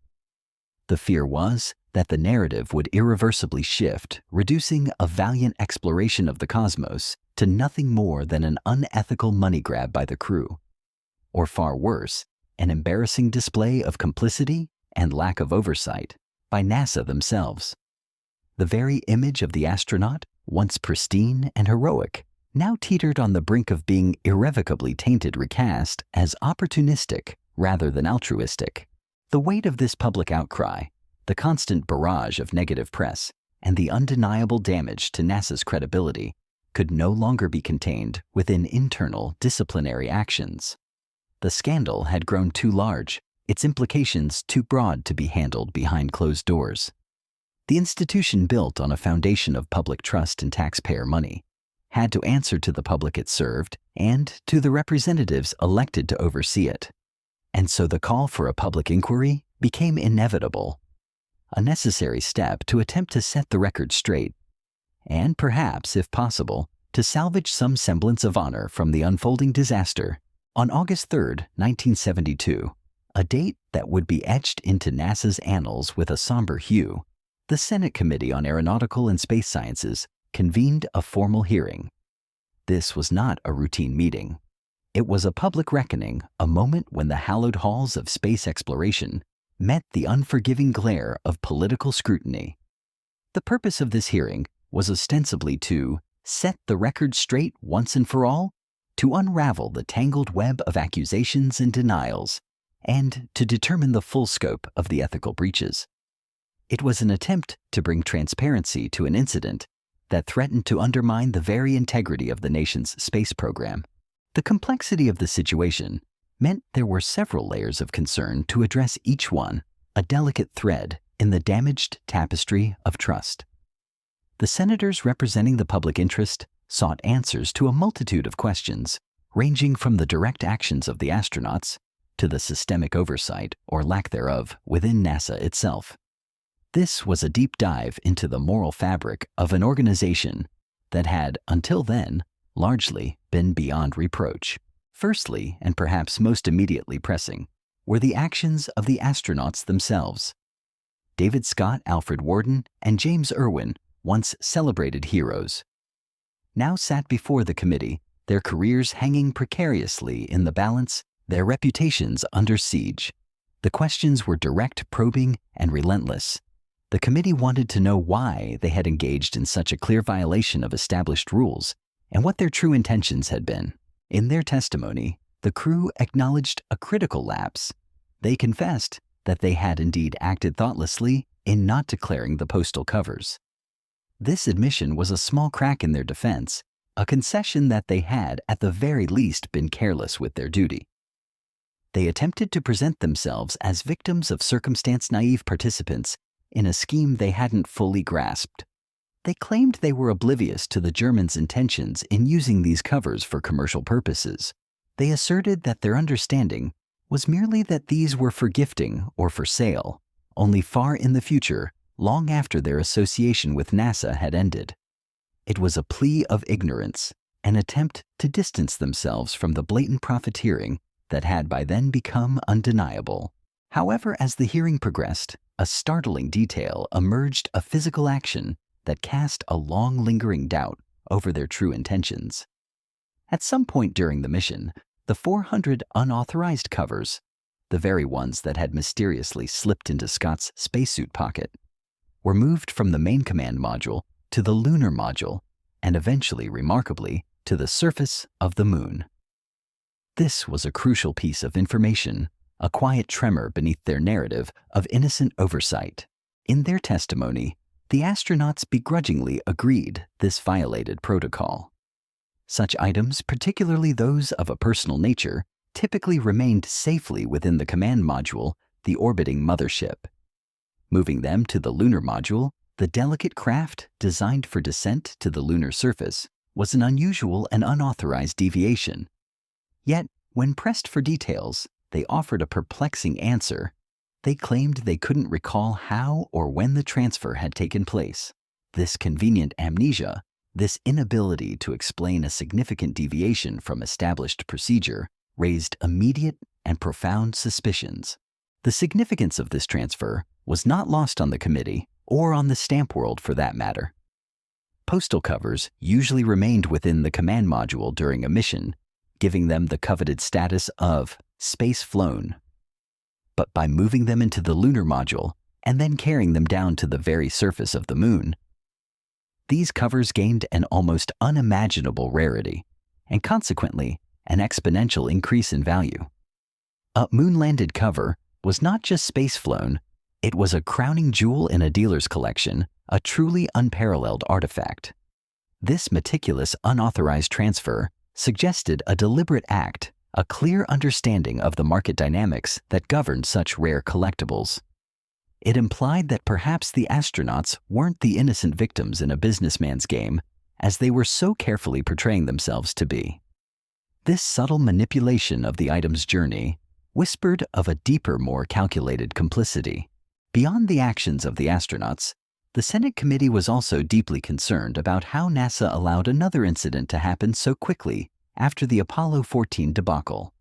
The fear was that the narrative would irreversibly shift, reducing a valiant exploration of the cosmos to nothing more than an unethical money grab by the crew. Or far worse, an embarrassing display of complicity and lack of oversight by NASA themselves. The very image of the astronaut, once pristine and heroic, now teetered on the brink of being irrevocably tainted, recast as opportunistic rather than altruistic. The weight of this public outcry, the constant barrage of negative press, and the undeniable damage to NASA's credibility could no longer be contained within internal disciplinary actions. The scandal had grown too large, its implications too broad to be handled behind closed doors. The institution, built on a foundation of public trust and taxpayer money, had to answer to the public it served and to the representatives elected to oversee it. And so the call for a public inquiry became inevitable, a necessary step to attempt to set the record straight, and perhaps, if possible, to salvage some semblance of honor from the unfolding disaster. On August 3, 1972, a date that would be etched into NASA's annals with a somber hue, the Senate Committee on Aeronautical and Space Sciences convened a formal hearing. This was not a routine meeting. It was a public reckoning, a moment when the hallowed halls of space exploration met the unforgiving glare of political scrutiny. The purpose of this hearing was ostensibly to set the record straight once and for all, to unravel the tangled web of accusations and denials, and to determine the full scope of the ethical breaches. It was an attempt to bring transparency to an incident that threatened to undermine the very integrity of the nation's space program. The complexity of the situation meant there were several layers of concern to address, each one a delicate thread in the damaged tapestry of trust. The senators representing the public interest sought answers to a multitude of questions, ranging from the direct actions of the astronauts to the systemic oversight, or lack thereof, within NASA itself. This was a deep dive into the moral fabric of an organization that had, until then, largely been beyond reproach. Firstly, and perhaps most immediately pressing, were the actions of the astronauts themselves. David Scott, Alfred Worden, and James Irwin, once celebrated heroes, now sat before the committee, their careers hanging precariously in the balance, their reputations under siege. The questions were direct, probing, and relentless. The committee wanted to know why they had engaged in such a clear violation of established rules and what their true intentions had been. In their testimony, the crew acknowledged a critical lapse. They confessed that they had indeed acted thoughtlessly in not declaring the postal covers. This admission was a small crack in their defense, a concession that they had at the very least been careless with their duty. They attempted to present themselves as victims of circumstance-naive participants in a scheme they hadn't fully grasped. They claimed they were oblivious to the Germans' intentions in using these covers for commercial purposes. They asserted that their understanding was merely that these were for gifting or for sale, only far in the future long after their association with NASA had ended. It was a plea of ignorance, an attempt to distance themselves from the blatant profiteering that had by then become undeniable. However, as the hearing progressed, a startling detail emerged, a physical action that cast a long-lingering doubt over their true intentions. At some point during the mission, the 400 unauthorized covers, the very ones that had mysteriously slipped into Scott's spacesuit pocket, were moved from the main command module to the lunar module and eventually, remarkably, to the surface of the moon. This was a crucial piece of information, a quiet tremor beneath their narrative of innocent oversight. In their testimony, the astronauts begrudgingly agreed this violated protocol. Such items, particularly those of a personal nature, typically remained safely within the command module, the orbiting mothership. Moving them to the lunar module, the delicate craft designed for descent to the lunar surface, was an unusual and unauthorized deviation. Yet, when pressed for details, they offered a perplexing answer. They claimed they couldn't recall how or when the transfer had taken place. This convenient amnesia, this inability to explain a significant deviation from established procedure, raised immediate and profound suspicions. The significance of this transfer was not lost on the committee, or on the stamp world for that matter. Postal covers usually remained within the command module during a mission, giving them the coveted status of space flown. But by moving them into the lunar module and then carrying them down to the very surface of the moon, these covers gained an almost unimaginable rarity, and consequently, an exponential increase in value. A moon-landed cover was not just space-flown, it was a crowning jewel in a dealer's collection, a truly unparalleled artifact. This meticulous, unauthorized transfer suggested a deliberate act, a clear understanding of the market dynamics that governed such rare collectibles. It implied that perhaps the astronauts weren't the innocent victims in a businessman's game, as they were so carefully portraying themselves to be. This subtle manipulation of the item's journey whispered of a deeper, more calculated complicity. Beyond the actions of the astronauts, the Senate committee was also deeply concerned about how NASA allowed another incident to happen so quickly after the Apollo 14 debacle.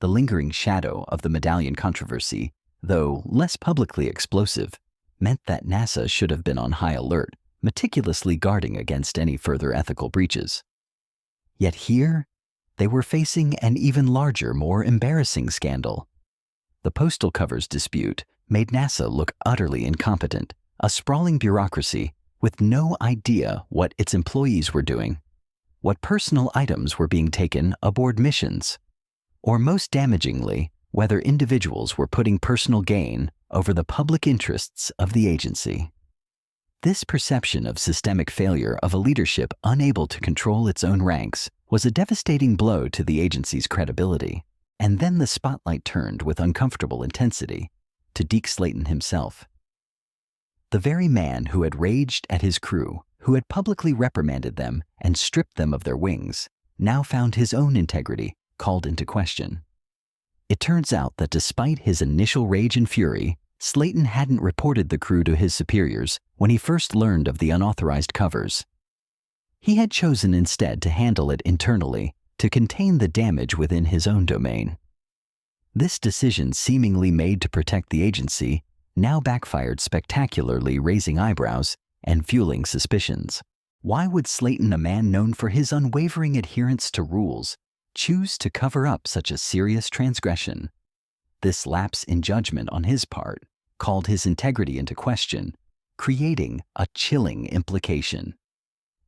The lingering shadow of the medallion controversy, though less publicly explosive, meant that NASA should have been on high alert, meticulously guarding against any further ethical breaches. Yet here, they were facing an even larger, more embarrassing scandal. The postal covers dispute made NASA look utterly incompetent, a sprawling bureaucracy with no idea what its employees were doing, what personal items were being taken aboard missions, or most damagingly, whether individuals were putting personal gain over the public interests of the agency. This perception of systemic failure of a leadership unable to control its own ranks was a devastating blow to the agency's credibility. And then the spotlight turned with uncomfortable intensity to Deke Slayton himself. The very man who had raged at his crew, who had publicly reprimanded them and stripped them of their wings, now found his own integrity called into question. It turns out that despite his initial rage and fury, Slayton hadn't reported the crew to his superiors when he first learned of the unauthorized covers. He had chosen instead to handle it internally, to contain the damage within his own domain. This decision, seemingly made to protect the agency, now backfired spectacularly, raising eyebrows and fueling suspicions. Why would Slayton, a man known for his unwavering adherence to rules, choose to cover up such a serious transgression? This lapse in judgment on his part called his integrity into question, creating a chilling implication.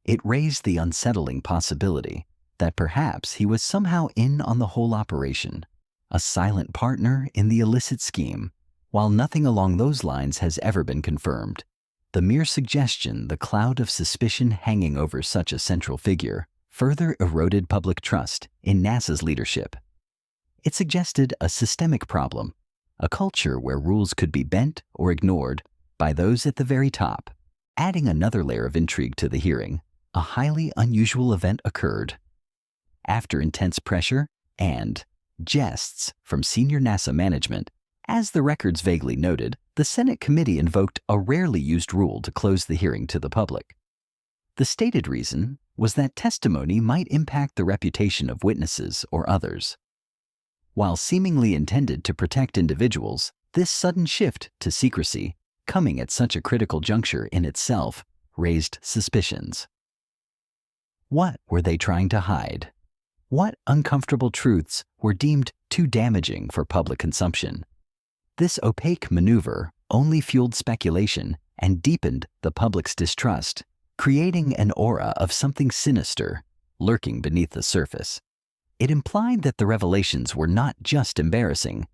It raised the unsettling possibility that perhaps he was somehow in on the whole operation, a silent partner in the illicit scheme. While nothing along those lines has ever been confirmed, the mere suggestion, the cloud of suspicion hanging over such a central figure, further eroded public trust in NASA's leadership. It suggested a systemic problem, a culture where rules could be bent or ignored by those at the very top. Adding another layer of intrigue to the hearing, a highly unusual event occurred. After intense pressure and jests from senior NASA management, as the records vaguely noted, The Senate committee invoked a rarely used rule to close the hearing to the public. The stated reason was that testimony might impact the reputation of witnesses or others. While seemingly intended to protect individuals, this sudden shift to secrecy, coming at such a critical juncture in itself, raised suspicions. What were they trying to hide? What uncomfortable truths were deemed too damaging for public consumption? This opaque maneuver only fueled speculation and deepened the public's distrust, creating an aura of something sinister lurking beneath the surface. It implied that the revelations were not just embarrassing,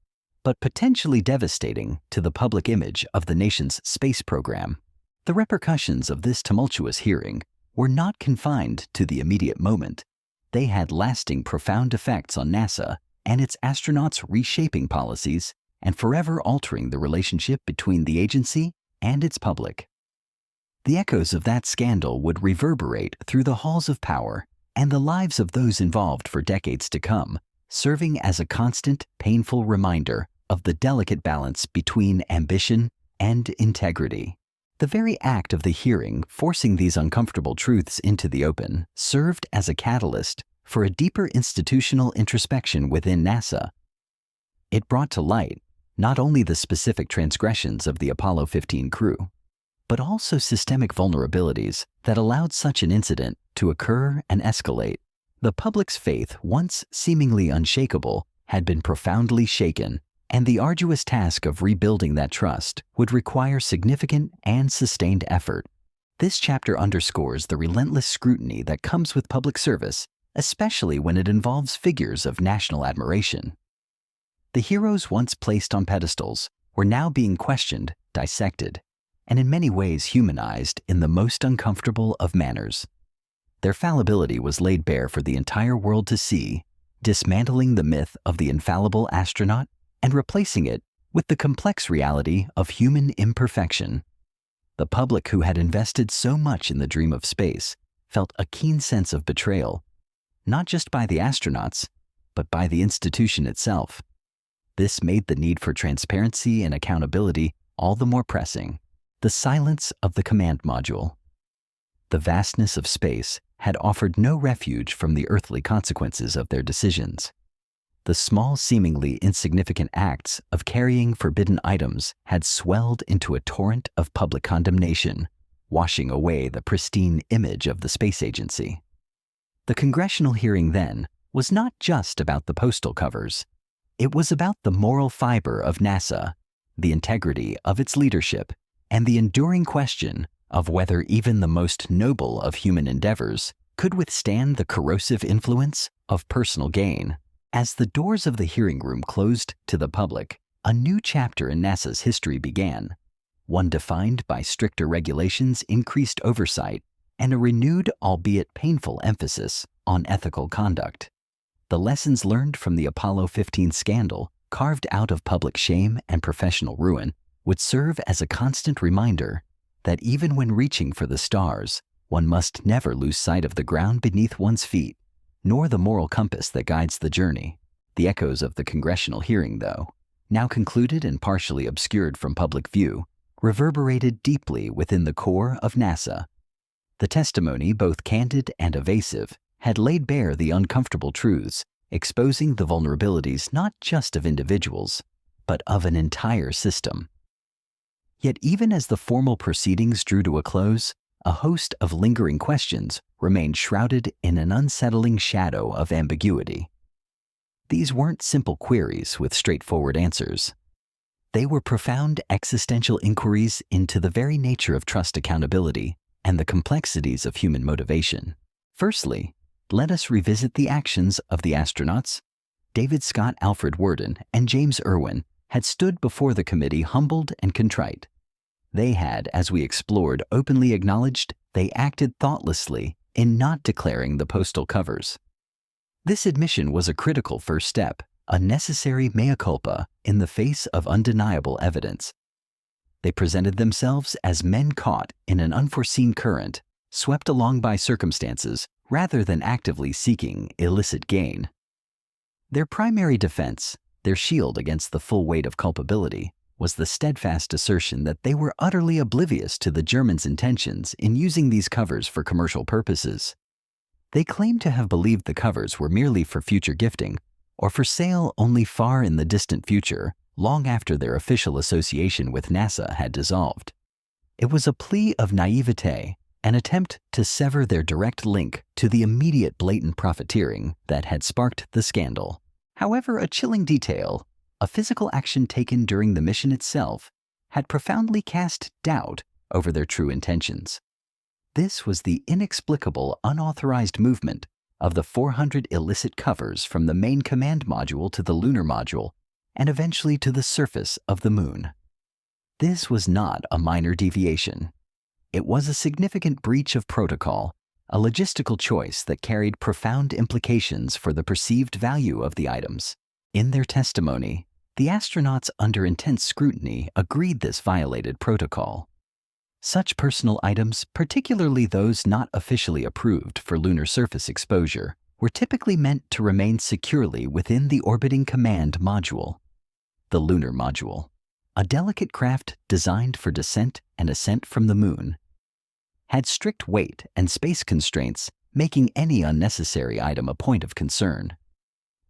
but potentially devastating to the public image of the nation's space program. The repercussions of this tumultuous hearing were not confined to the immediate moment. They had lasting, profound effects on NASA and its astronauts, reshaping policies and forever altering the relationship between the agency and its public. The echoes of that scandal would reverberate through the halls of power and the lives of those involved for decades to come, serving as a constant, painful reminder of the delicate balance between ambition and integrity. The very act of the hearing, forcing these uncomfortable truths into the open, served as a catalyst for a deeper institutional introspection within NASA. It brought to light not only the specific transgressions of the Apollo 15 crew, but also systemic vulnerabilities that allowed such an incident to occur and escalate. The public's faith, once seemingly unshakable, had been profoundly shaken, and the arduous task of rebuilding that trust would require significant and sustained effort. This chapter underscores the relentless scrutiny that comes with public service, especially when it involves figures of national admiration. The heroes once placed on pedestals were now being questioned, dissected, and in many ways humanized in the most uncomfortable of manners. Their fallibility was laid bare for the entire world to see, dismantling the myth of the infallible astronaut and replacing it with the complex reality of human imperfection. The public, who had invested so much in the dream of space, felt a keen sense of betrayal, not just by the astronauts, but by the institution itself. This made the need for transparency and accountability all the more pressing. The silence of the command module. The vastness of space had offered no refuge from the earthly consequences of their decisions. The small, seemingly insignificant acts of carrying forbidden items had swelled into a torrent of public condemnation, washing away the pristine image of the space agency. The congressional hearing then was not just about the postal covers. It was about the moral fiber of NASA, the integrity of its leadership, and the enduring question of whether even the most noble of human endeavors could withstand the corrosive influence of personal gain. As the doors of the hearing room closed to the public, a new chapter in NASA's history began, one defined by stricter regulations, increased oversight, and a renewed, albeit painful, emphasis on ethical conduct. The lessons learned from the Apollo 15 scandal, carved out of public shame and professional ruin, would serve as a constant reminder that even when reaching for the stars, one must never lose sight of the ground beneath one's feet, nor the moral compass that guides the journey. The echoes of the congressional hearing, though, now concluded and partially obscured from public view, reverberated deeply within the core of NASA. The testimony, both candid and evasive, had laid bare the uncomfortable truths, exposing the vulnerabilities not just of individuals, but of an entire system. Yet even as the formal proceedings drew to a close, a host of lingering questions remained shrouded in an unsettling shadow of ambiguity. These weren't simple queries with straightforward answers. They were profound existential inquiries into the very nature of trust, accountability, and the complexities of human motivation. Firstly, let us revisit the actions of the astronauts. David Scott, Alfred Worden, and James Irwin had stood before the committee humbled and contrite. They had, as we explored, openly acknowledged they acted thoughtlessly in not declaring the postal covers. This admission was a critical first step, a necessary mea culpa in the face of undeniable evidence. They presented themselves as men caught in an unforeseen current, swept along by circumstances rather than actively seeking illicit gain. Their primary defense, their shield against the full weight of culpability, was the steadfast assertion that they were utterly oblivious to the Germans' intentions in using these covers for commercial purposes. They claimed to have believed the covers were merely for future gifting, or for sale only far in the distant future, long after their official association with NASA had dissolved. It was a plea of naivete, an attempt to sever their direct link to the immediate blatant profiteering that had sparked the scandal. However, a chilling detail, a physical action taken during the mission itself, had profoundly cast doubt over their true intentions. This was the inexplicable unauthorized movement of the 400 illicit covers from the main command module to the lunar module and eventually to the surface of the moon. This was not a minor deviation. It was a significant breach of protocol, a logistical choice that carried profound implications for the perceived value of the items. In their testimony, the astronauts under intense scrutiny agreed this violated protocol. Such personal items, particularly those not officially approved for lunar surface exposure, were typically meant to remain securely within the orbiting command module. The lunar module, a delicate craft designed for descent and ascent from the moon, had strict weight and space constraints, making any unnecessary item a point of concern.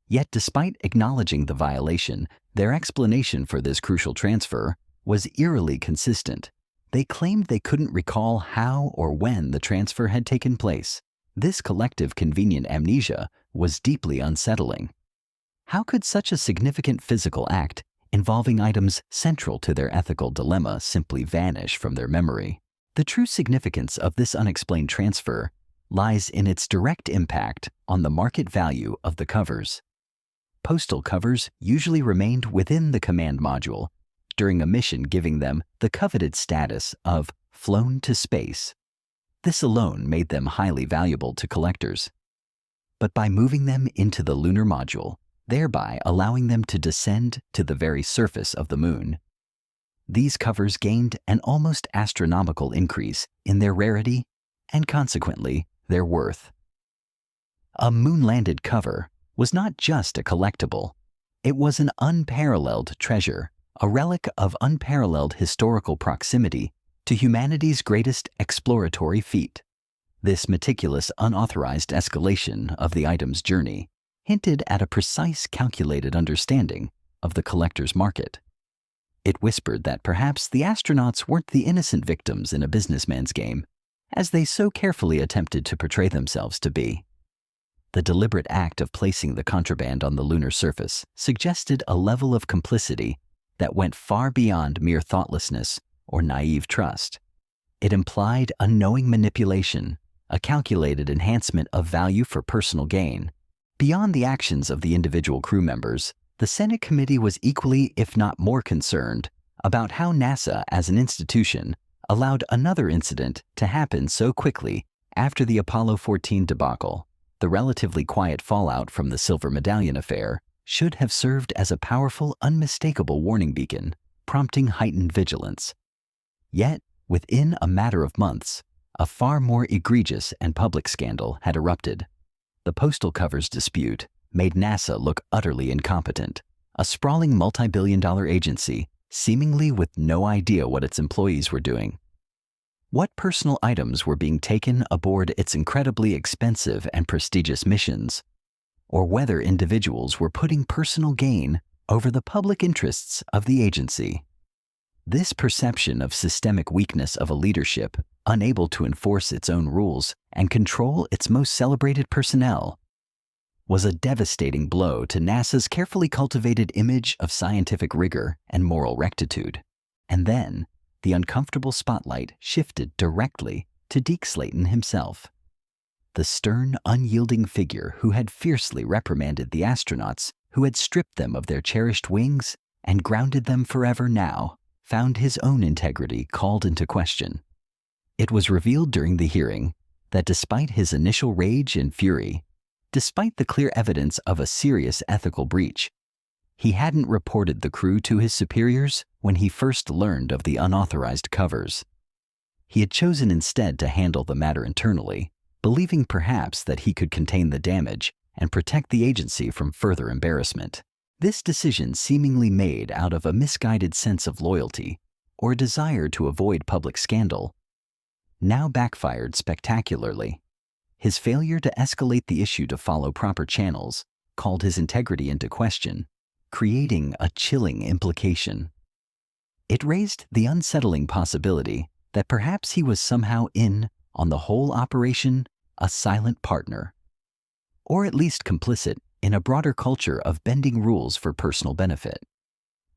Yet despite acknowledging the violation, their explanation for this crucial transfer was eerily consistent. They claimed they couldn't recall how or when the transfer had taken place. This collective convenient amnesia was deeply unsettling. How could such a significant physical act involving items central to their ethical dilemma simply vanish from their memory? The true significance of this unexplained transfer lies in its direct impact on the market value of the covers. Postal covers usually remained within the command module during a mission, giving them the coveted status of flown to space. This alone made them highly valuable to collectors. But by moving them into the lunar module, thereby allowing them to descend to the very surface of the moon, these covers gained an almost astronomical increase in their rarity and consequently their worth. A moon-landed cover was not just a collectible, it was an unparalleled treasure, a relic of unparalleled historical proximity to humanity's greatest exploratory feat. This meticulous, unauthorized escalation of the item's journey hinted at a precise, calculated understanding of the collector's market. It whispered that perhaps the astronauts weren't the innocent victims in a businessman's game, as they so carefully attempted to portray themselves to be. The deliberate act of placing the contraband on the lunar surface suggested a level of complicity that went far beyond mere thoughtlessness or naive trust. It implied a knowing manipulation, a calculated enhancement of value for personal gain. Beyond the actions of the individual crew members, the Senate committee was equally, if not more, concerned about how NASA as an institution allowed another incident to happen so quickly after the Apollo 14 debacle. The relatively quiet fallout from the Silver Medallion affair should have served as a powerful, unmistakable warning beacon, prompting heightened vigilance. Yet, within a matter of months, a far more egregious and public scandal had erupted. The postal covers dispute made NASA look utterly incompetent, a sprawling multi-billion-dollar agency seemingly with no idea what its employees were doing. What personal items were being taken aboard its incredibly expensive and prestigious missions, or whether individuals were putting personal gain over the public interests of the agency. This perception of systemic weakness of a leadership unable to enforce its own rules and control its most celebrated personnel was a devastating blow to NASA's carefully cultivated image of scientific rigor and moral rectitude. And then, the uncomfortable spotlight shifted directly to Deke Slayton himself. The stern, unyielding figure who had fiercely reprimanded the astronauts who had stripped them of their cherished wings and grounded them forever now, found his own integrity called into question. It was revealed during the hearing that despite his initial rage and fury, despite the clear evidence of a serious ethical breach, he hadn't reported the crew to his superiors when he first learned of the unauthorized covers. He had chosen instead to handle the matter internally, believing perhaps that he could contain the damage and protect the agency from further embarrassment. This decision, seemingly made out of a misguided sense of loyalty or a desire to avoid public scandal, now backfired spectacularly. His failure to escalate the issue to follow proper channels called his integrity into question, creating a chilling implication. It raised the unsettling possibility that perhaps he was somehow in, on the whole operation, a silent partner, or at least complicit in a broader culture of bending rules for personal benefit.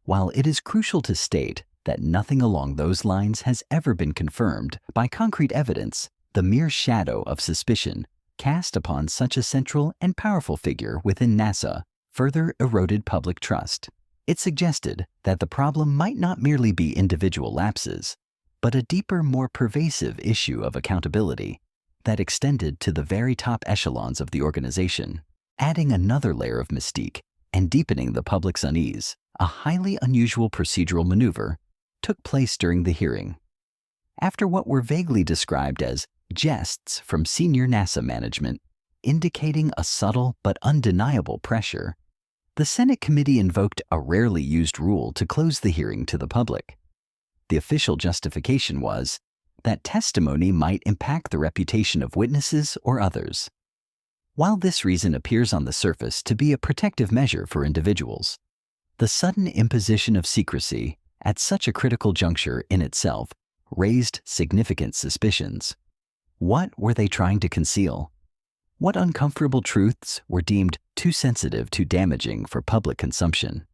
While it is crucial to state that nothing along those lines has ever been confirmed by concrete evidence, the mere shadow of suspicion cast upon such a central and powerful figure within NASA further eroded public trust. It suggested that the problem might not merely be individual lapses, but a deeper, more pervasive issue of accountability that extended to the very top echelons of the organization, adding another layer of mystique and deepening the public's unease. A highly unusual procedural maneuver took place during the hearing. After what were vaguely described as jests from senior NASA management, indicating a subtle but undeniable pressure, the Senate committee invoked a rarely used rule to close the hearing to the public. The official justification was that testimony might impact the reputation of witnesses or others. While this reason appears on the surface to be a protective measure for individuals, the sudden imposition of secrecy at such a critical juncture in itself raised significant suspicions. What were they trying to conceal? What uncomfortable truths were deemed too sensitive, too damaging for public consumption?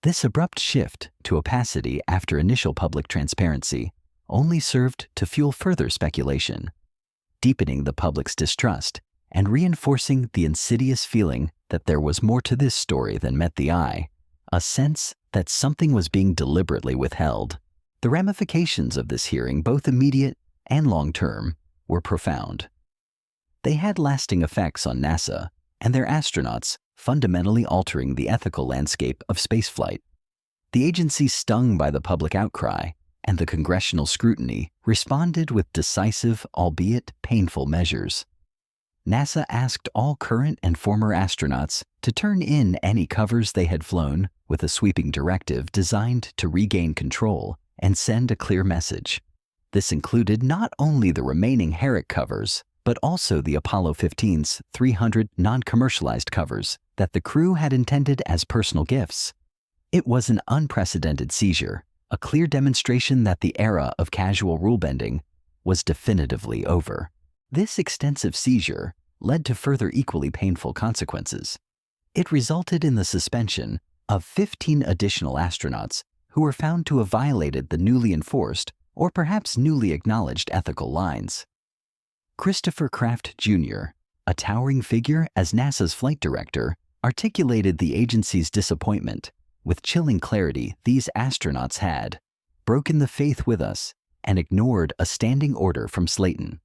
This abrupt shift to opacity after initial public transparency only served to fuel further speculation, deepening the public's distrust and reinforcing the insidious feeling that there was more to this story than met the eye, a sense that something was being deliberately withheld. The ramifications of this hearing, both immediate and long-term, were profound. They had lasting effects on NASA and their astronauts, fundamentally altering the ethical landscape of spaceflight. The agency, stung by the public outcry and the congressional scrutiny, responded with decisive, albeit painful measures. NASA asked all current and former astronauts to turn in any covers they had flown with a sweeping directive designed to regain control and send a clear message. This included not only the remaining Herrick covers, but also the Apollo 15's 300 non-commercialized covers that the crew had intended as personal gifts. It was an unprecedented seizure, a clear demonstration that the era of casual rule-bending was definitively over. This extensive seizure led to further equally painful consequences. It resulted in the suspension of 15 additional astronauts who were found to have violated the newly enforced or perhaps newly acknowledged ethical lines. Christopher Kraft Jr., a towering figure as NASA's flight director, articulated the agency's disappointment. With chilling clarity, these astronauts had broken the faith with us and ignored a standing order from Slayton.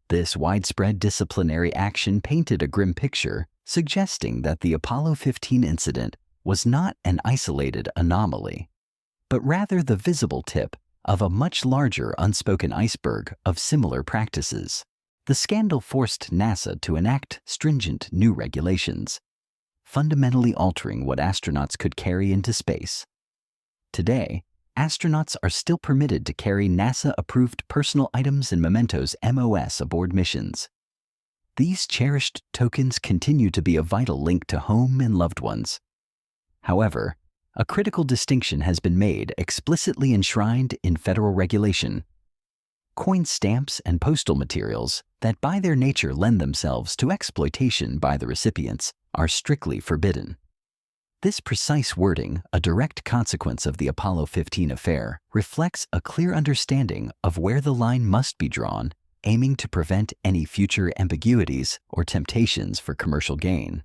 This widespread disciplinary action painted a grim picture, suggesting that the Apollo 15 incident was not an isolated anomaly, but rather the visible tip of a much larger unspoken iceberg of similar practices. The scandal forced NASA to enact stringent new regulations, fundamentally altering what astronauts could carry into space. Today, astronauts are still permitted to carry NASA-approved personal items and mementos (MOS) aboard missions. These cherished tokens continue to be a vital link to home and loved ones. However, a critical distinction has been made, explicitly enshrined in federal regulation. Coin stamps and postal materials that by their nature lend themselves to exploitation by the recipients are strictly forbidden. This precise wording, a direct consequence of the Apollo 15 affair, reflects a clear understanding of where the line must be drawn, aiming to prevent any future ambiguities or temptations for commercial gain.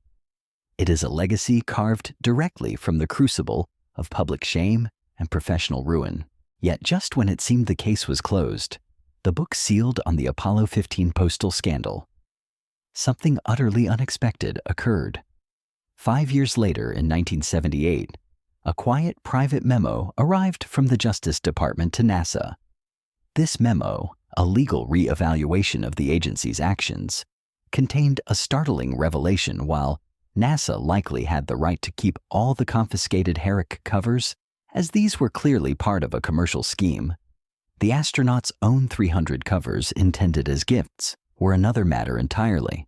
It is a legacy carved directly from the crucible of public shame and professional ruin. Yet just when it seemed the case was closed, the book sealed on the Apollo 15 postal scandal, something utterly unexpected occurred. 5 years later, in 1978, a quiet private memo arrived from the Justice Department to NASA. This memo, a legal re-evaluation of the agency's actions, contained a startling revelation. While NASA likely had the right to keep all the confiscated Herrick covers, as these were clearly part of a commercial scheme. The astronauts' own 300 covers intended as gifts were another matter entirely.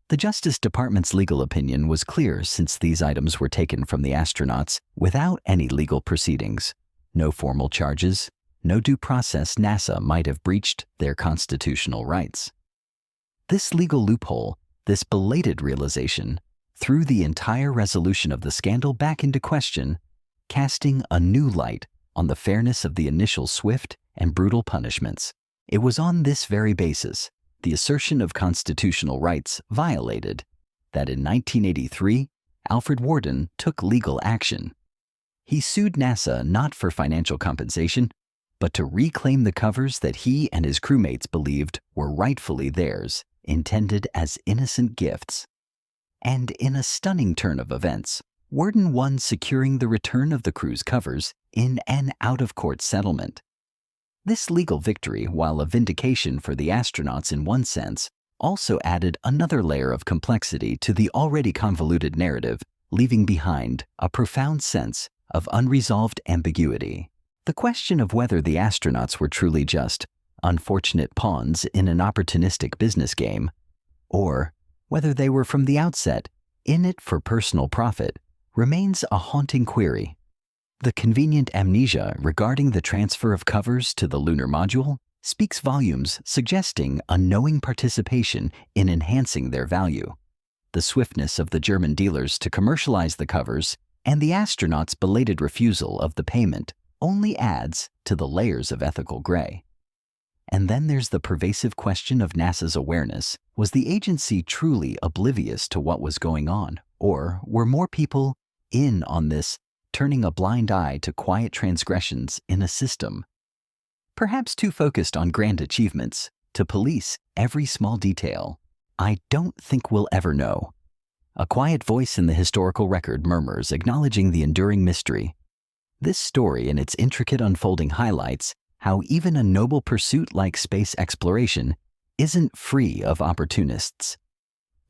The Justice Department's legal opinion was clear since these items were taken from the astronauts without any legal proceedings, no formal charges, no due process. NASA might have breached their constitutional rights. This legal loophole, this belated realization, threw the entire resolution of the scandal back into question, casting a new light on the fairness of the initial swift and brutal punishments. It was on this very basis, the assertion of constitutional rights violated, that in 1983, Alfred Worden took legal action. He sued NASA not for financial compensation, but to reclaim the covers that he and his crewmates believed were rightfully theirs, intended as innocent gifts. And in a stunning turn of events, Worden won, securing the return of the crew's covers in an out-of-court settlement. This legal victory, while a vindication for the astronauts in one sense, also added another layer of complexity to the already convoluted narrative, leaving behind a profound sense of unresolved ambiguity. The question of whether the astronauts were truly just unfortunate pawns in an opportunistic business game, or whether they were from the outset in it for personal profit, remains a haunting query. The convenient amnesia regarding the transfer of covers to the lunar module speaks volumes, suggesting a knowing participation in enhancing their value. The swiftness of the German dealers to commercialize the covers and the astronauts' belated refusal of the payment only adds to the layers of ethical gray. And then there's the pervasive question of NASA's awareness. Was the agency truly oblivious to what was going on, or were more people in on this, turning a blind eye to quiet transgressions in a system perhaps too focused on grand achievements to police every small detail? I don't think we'll ever know. A quiet voice in the historical record murmurs, acknowledging the enduring mystery. This story and its intricate unfolding highlights how even a noble pursuit like space exploration isn't free of opportunists.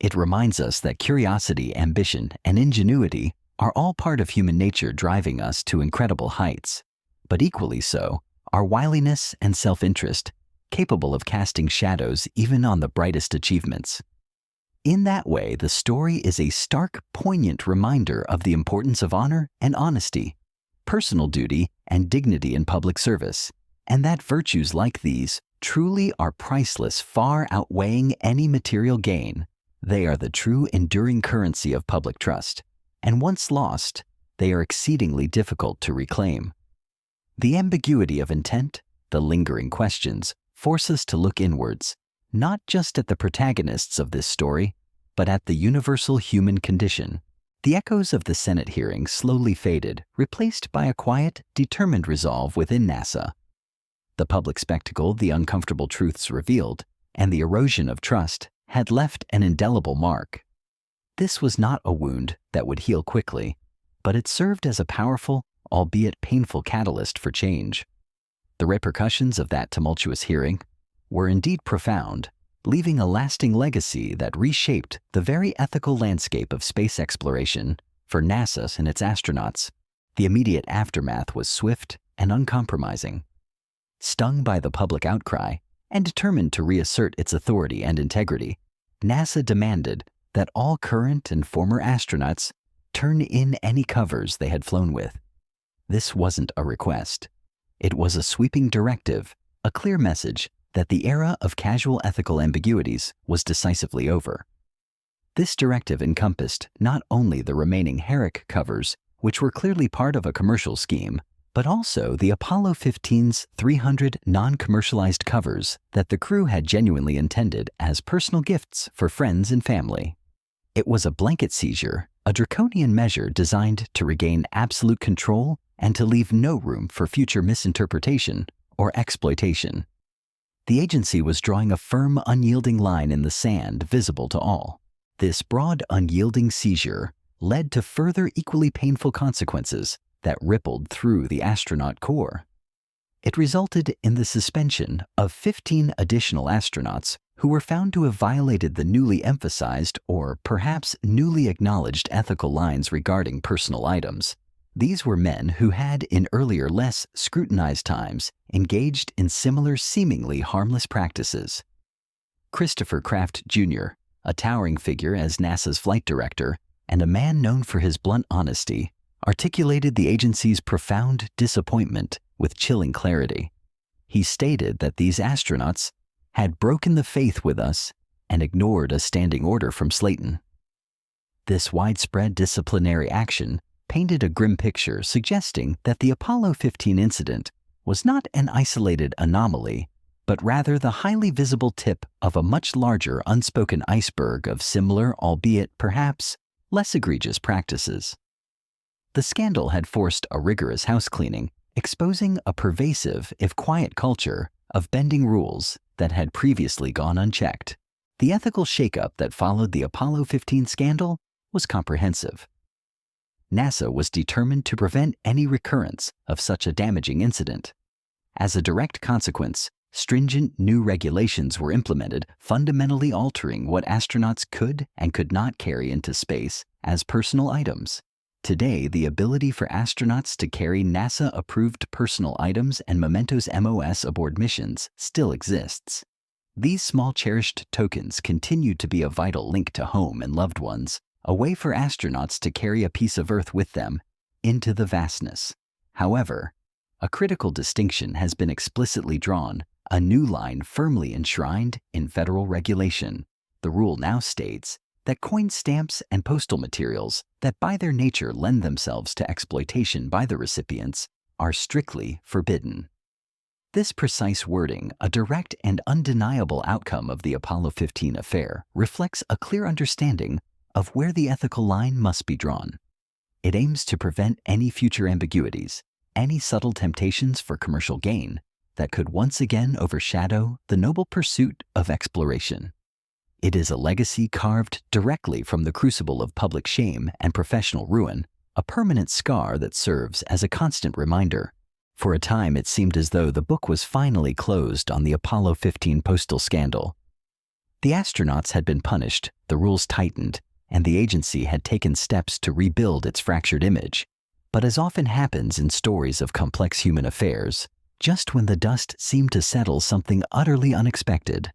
It reminds us that curiosity, ambition, and ingenuity are all part of human nature, driving us to incredible heights, but equally so are wiliness and self-interest, capable of casting shadows even on the brightest achievements. In that way, the story is a stark, poignant reminder of the importance of honor and honesty, personal duty and dignity in public service, and that virtues like these truly are priceless, far outweighing any material gain. They are the true enduring currency of public trust, and once lost, they are exceedingly difficult to reclaim. The ambiguity of intent, the lingering questions, force us to look inwards, not just at the protagonists of this story, but at the universal human condition. The echoes of the Senate hearing slowly faded, replaced by a quiet, determined resolve within NASA. The public spectacle, the uncomfortable truths revealed, and the erosion of trust had left an indelible mark. This was not a wound that would heal quickly, but it served as a powerful, albeit painful catalyst for change. The repercussions of that tumultuous hearing were indeed profound, leaving a lasting legacy that reshaped the very ethical landscape of space exploration for NASA and its astronauts. The immediate aftermath was swift and uncompromising. Stung by the public outcry and determined to reassert its authority and integrity, NASA demanded that all current and former astronauts turn in any covers they had flown with. This wasn't a request. It was a sweeping directive, a clear message that the era of casual ethical ambiguities was decisively over. This directive encompassed not only the remaining Herrick covers, which were clearly part of a commercial scheme, but also the Apollo 15's 300 non-commercialized covers that the crew had genuinely intended as personal gifts for friends and family. It was a blanket seizure, a draconian measure designed to regain absolute control and to leave no room for future misinterpretation or exploitation. The agency was drawing a firm, unyielding line in the sand visible to all. This broad, unyielding seizure led to further equally painful consequences that rippled through the astronaut corps. It resulted in the suspension of 15 additional astronauts who were found to have violated the newly emphasized or perhaps newly acknowledged ethical lines regarding personal items. These were men who had, in earlier, less scrutinized times, engaged in similar seemingly harmless practices. Christopher Kraft Jr., a towering figure as NASA's flight director and a man known for his blunt honesty, articulated the agency's profound disappointment with chilling clarity. He stated that these astronauts had broken the faith with us and ignored a standing order from Slayton. This widespread disciplinary action painted a grim picture, suggesting that the Apollo 15 incident was not an isolated anomaly, but rather the highly visible tip of a much larger unspoken iceberg of similar, albeit perhaps less egregious practices. The scandal had forced a rigorous housecleaning, exposing a pervasive, if quiet, culture of bending rules that had previously gone unchecked. The ethical shakeup that followed the Apollo 15 scandal was comprehensive. NASA was determined to prevent any recurrence of such a damaging incident. As a direct consequence, stringent new regulations were implemented, fundamentally altering what astronauts could and could not carry into space as personal items. Today, the ability for astronauts to carry NASA-approved personal items and mementos MOS aboard missions still exists. These small cherished tokens continue to be a vital link to home and loved ones, a way for astronauts to carry a piece of Earth with them into the vastness. However, a critical distinction has been explicitly drawn, a new line firmly enshrined in federal regulation. The rule now states that coin stamps and postal materials that by their nature lend themselves to exploitation by the recipients are strictly forbidden. This precise wording, a direct and undeniable outcome of the Apollo 15 affair, reflects a clear understanding of where the ethical line must be drawn. It aims to prevent any future ambiguities, any subtle temptations for commercial gain that could once again overshadow the noble pursuit of exploration. It is a legacy carved directly from the crucible of public shame and professional ruin, a permanent scar that serves as a constant reminder. For a time, it seemed as though the book was finally closed on the Apollo 15 postal scandal. The astronauts had been punished, the rules tightened, and the agency had taken steps to rebuild its fractured image. But as often happens in stories of complex human affairs, just when the dust seemed to settle, something utterly unexpected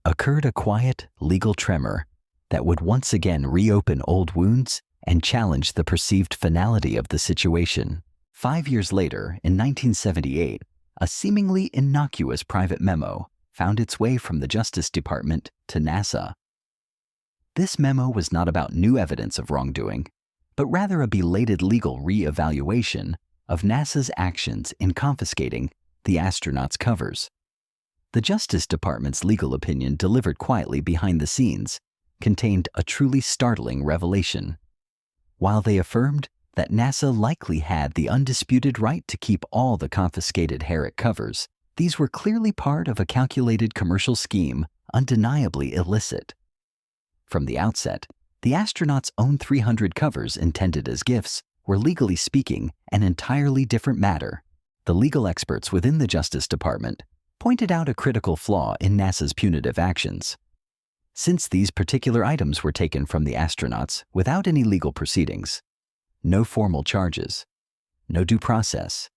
occurred: a quiet, legal tremor that would once again reopen old wounds and challenge the perceived finality of the situation. 5 years later, in 1978, a seemingly innocuous private memo found its way from the Justice Department to NASA. This memo was not about new evidence of wrongdoing, but rather a belated legal re-evaluation of NASA's actions in confiscating the astronauts' covers. The Justice Department's legal opinion, delivered quietly behind the scenes, contained a truly startling revelation. While they affirmed that NASA likely had the undisputed right to keep all the confiscated Herrick covers, these were clearly part of a calculated commercial scheme, undeniably illicit. From the outset, the astronauts' own 300 covers intended as gifts were, legally speaking, an entirely different matter. The legal experts within the Justice Department pointed out a critical flaw in NASA's punitive actions. Since these particular items were taken from the astronauts without any legal proceedings, no formal charges, no due process,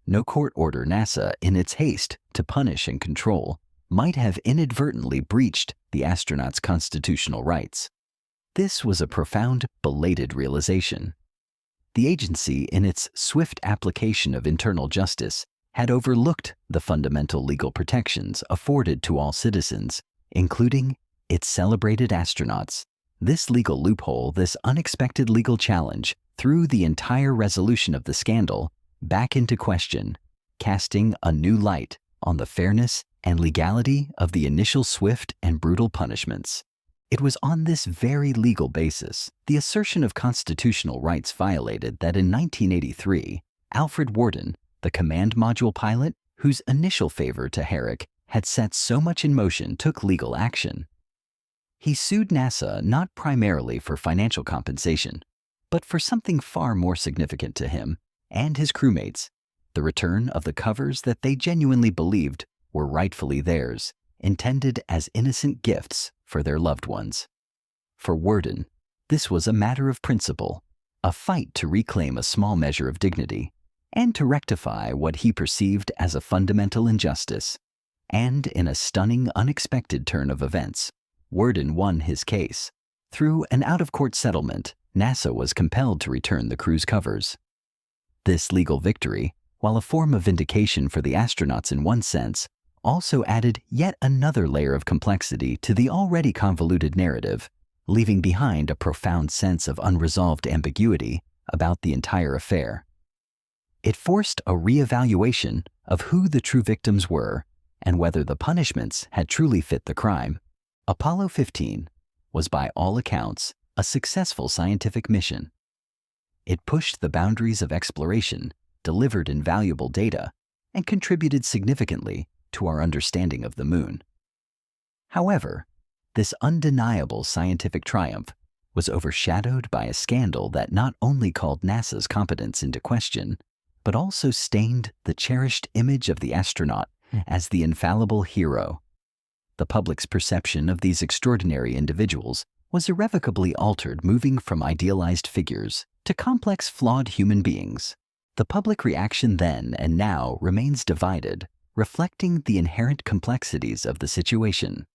no court order, NASA, in its haste to punish and control, might have inadvertently breached the astronauts' constitutional rights. This was a profound, belated realization. The agency, in its swift application of internal justice, had overlooked the fundamental legal protections afforded to all citizens, including its celebrated astronauts. This legal loophole, this unexpected legal challenge, threw the entire resolution of the scandal back into question, casting a new light on the fairness and legality of the initial swift and brutal punishments. It was on this very legal basis, the assertion of constitutional rights violated, that in 1983, Alfred Worden, the command module pilot whose initial favor to Herrick had set so much in motion, took legal action. He sued NASA not primarily for financial compensation, but for something far more significant to him and his crewmates: the return of the covers that they genuinely believed were rightfully theirs. intended as innocent gifts for their loved ones. For Worden, this was a matter of principle, a fight to reclaim a small measure of dignity, and to rectify what he perceived as a fundamental injustice. And in a stunning, unexpected turn of events, Worden won his case. Through an out-of-court settlement, NASA was compelled to return the crew's covers. This legal victory, while a form of vindication for the astronauts in one sense, also added yet another layer of complexity to the already convoluted narrative, leaving behind a profound sense of unresolved ambiguity about the entire affair. It forced a re-evaluation of who the true victims were and whether the punishments had truly fit the crime. Apollo 15 was by all accounts a successful scientific mission. It pushed the boundaries of exploration, delivered invaluable data, and contributed significantly to our understanding of the Moon. However, this undeniable scientific triumph was overshadowed by a scandal that not only called NASA's competence into question, but also stained the cherished image of the astronaut as the infallible hero. The public's perception of these extraordinary individuals was irrevocably altered, moving from idealized figures to complex, flawed human beings. The public reaction then and now remains divided, reflecting the inherent complexities of the situation.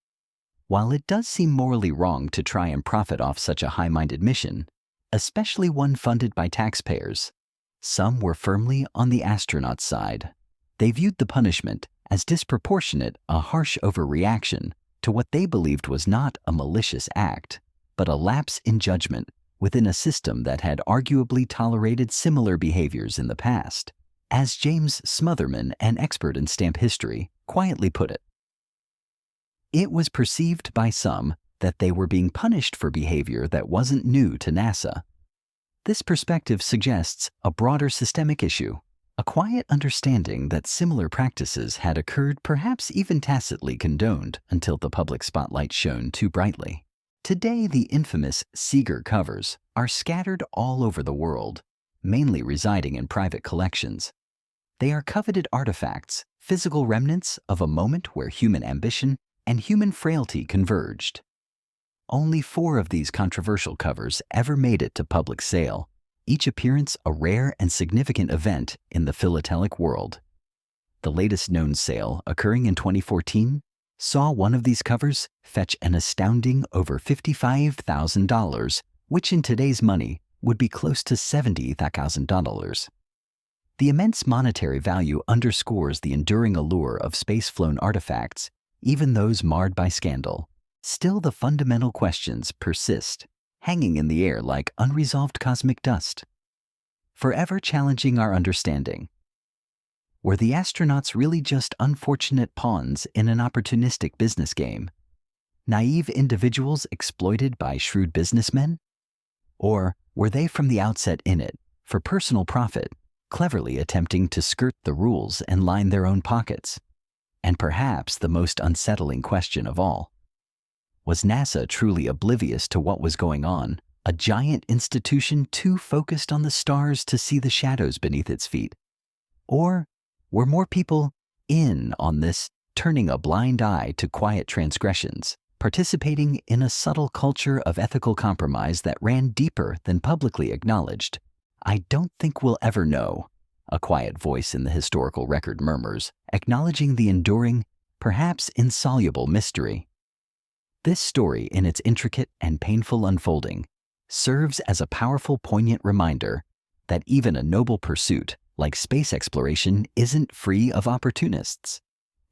While it does seem morally wrong to try and profit off such a high-minded mission, especially one funded by taxpayers, some were firmly on the astronauts' side. They viewed the punishment as disproportionate, a harsh overreaction to what they believed was not a malicious act, but a lapse in judgment within a system that had arguably tolerated similar behaviors in the past. As James Smotherman, an expert in stamp history, quietly put it, it was perceived by some that they were being punished for behavior that wasn't new to NASA. This perspective suggests a broader systemic issue, a quiet understanding that similar practices had occurred, perhaps even tacitly condoned, until the public spotlight shone too brightly. Today, the infamous Seeger covers are scattered all over the world, mainly residing in private collections. They are coveted artifacts, physical remnants of a moment where human ambition and human frailty converged. Only 4 of these controversial covers ever made it to public sale, each appearance a rare and significant event in the philatelic world. The latest known sale, occurring in 2014, saw one of these covers fetch an astounding over $55,000, which in today's money would be close to $70,000. The immense monetary value underscores the enduring allure of space-flown artifacts, even those marred by scandal. Still, the fundamental questions persist, hanging in the air like unresolved cosmic dust, forever challenging our understanding. Were the astronauts really just unfortunate pawns in an opportunistic business game? Naive individuals exploited by shrewd businessmen? Or were they from the outset in it for personal profit, cleverly attempting to skirt the rules and line their own pockets? And perhaps the most unsettling question of all, was NASA truly oblivious to what was going on, a giant institution too focused on the stars to see the shadows beneath its feet? Or were more people in on this, turning a blind eye to quiet transgressions, participating in a subtle culture of ethical compromise that ran deeper than publicly acknowledged? I don't think we'll ever know, a quiet voice in the historical record murmurs, acknowledging the enduring, perhaps insoluble mystery. This story, in its intricate and painful unfolding, serves as a powerful, poignant reminder that even a noble pursuit like space exploration isn't free of opportunists.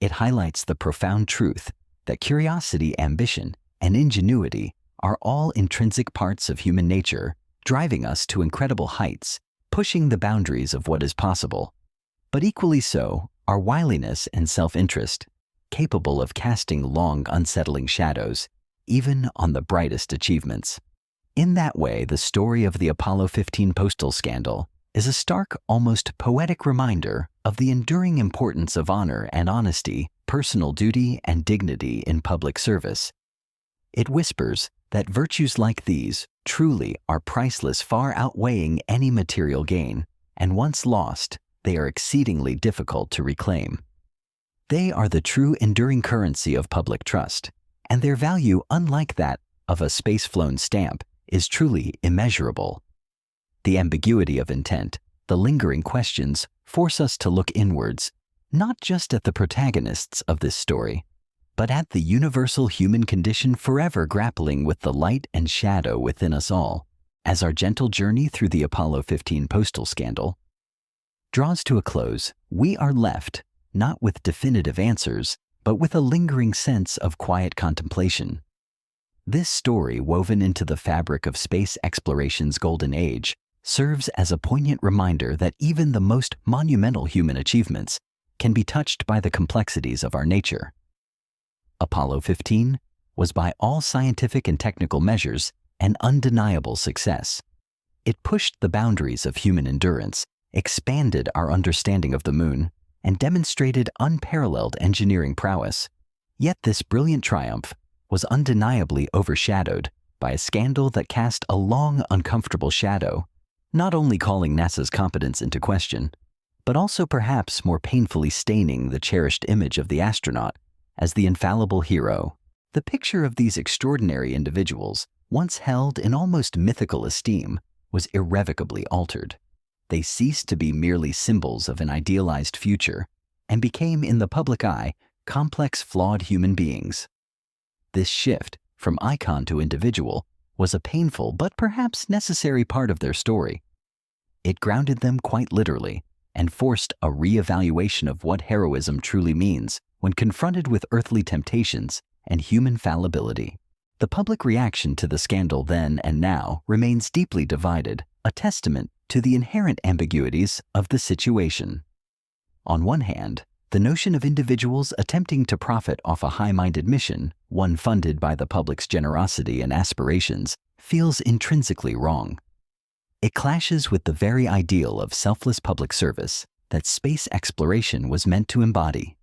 It highlights the profound truth that curiosity, ambition, and ingenuity are all intrinsic parts of human nature, driving us to incredible heights, pushing the boundaries of what is possible. But equally so are wiliness and self-interest, capable of casting long, unsettling shadows, even on the brightest achievements. In that way, the story of the Apollo 15 postal scandal is a stark, almost poetic reminder of the enduring importance of honor and honesty, personal duty and dignity in public service. It whispers that virtues like these truly are priceless, far outweighing any material gain, and once lost, they are exceedingly difficult to reclaim. They are the true enduring currency of public trust, and their value, unlike that of a space-flown stamp, is truly immeasurable. The ambiguity of intent, the lingering questions, force us to look inwards, not just at the protagonists of this story, but at the universal human condition forever grappling with the light and shadow within us all, as our gentle journey through the Apollo 15 postal scandal draws to a close. We are left not with definitive answers, but with a lingering sense of quiet contemplation. This story, woven into the fabric of space exploration's golden age, serves as a poignant reminder that even the most monumental human achievements can be touched by the complexities of our nature. Apollo 15 was, by all scientific and technical measures, an undeniable success. It pushed the boundaries of human endurance, expanded our understanding of the moon, and demonstrated unparalleled engineering prowess. Yet this brilliant triumph was undeniably overshadowed by a scandal that cast a long, uncomfortable shadow, not only calling NASA's competence into question, but also perhaps more painfully staining the cherished image of the astronaut as the infallible hero. The picture of these extraordinary individuals, once held in almost mythical esteem, was irrevocably altered. They ceased to be merely symbols of an idealized future and became, in the public eye, complex, flawed human beings. This shift from icon to individual was a painful but perhaps necessary part of their story. It grounded them quite literally and forced a re-evaluation of what heroism truly means when confronted with earthly temptations and human fallibility. The public reaction to the scandal then and now remains deeply divided, a testament to the inherent ambiguities of the situation. On one hand, the notion of individuals attempting to profit off a high-minded mission, one funded by the public's generosity and aspirations, feels intrinsically wrong. It clashes with the very ideal of selfless public service that space exploration was meant to embody.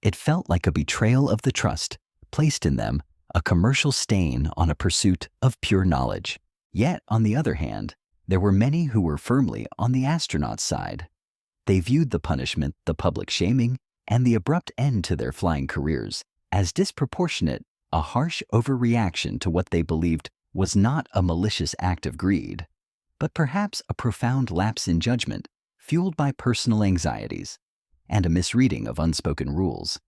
It felt like a betrayal of the trust placed in them, a commercial stain on a pursuit of pure knowledge. Yet, on the other hand, there were many who were firmly on the astronaut's side. They viewed the punishment, the public shaming, and the abrupt end to their flying careers as disproportionate, a harsh overreaction to what they believed was not a malicious act of greed, but perhaps a profound lapse in judgment fueled by personal anxieties and a misreading of unspoken rules.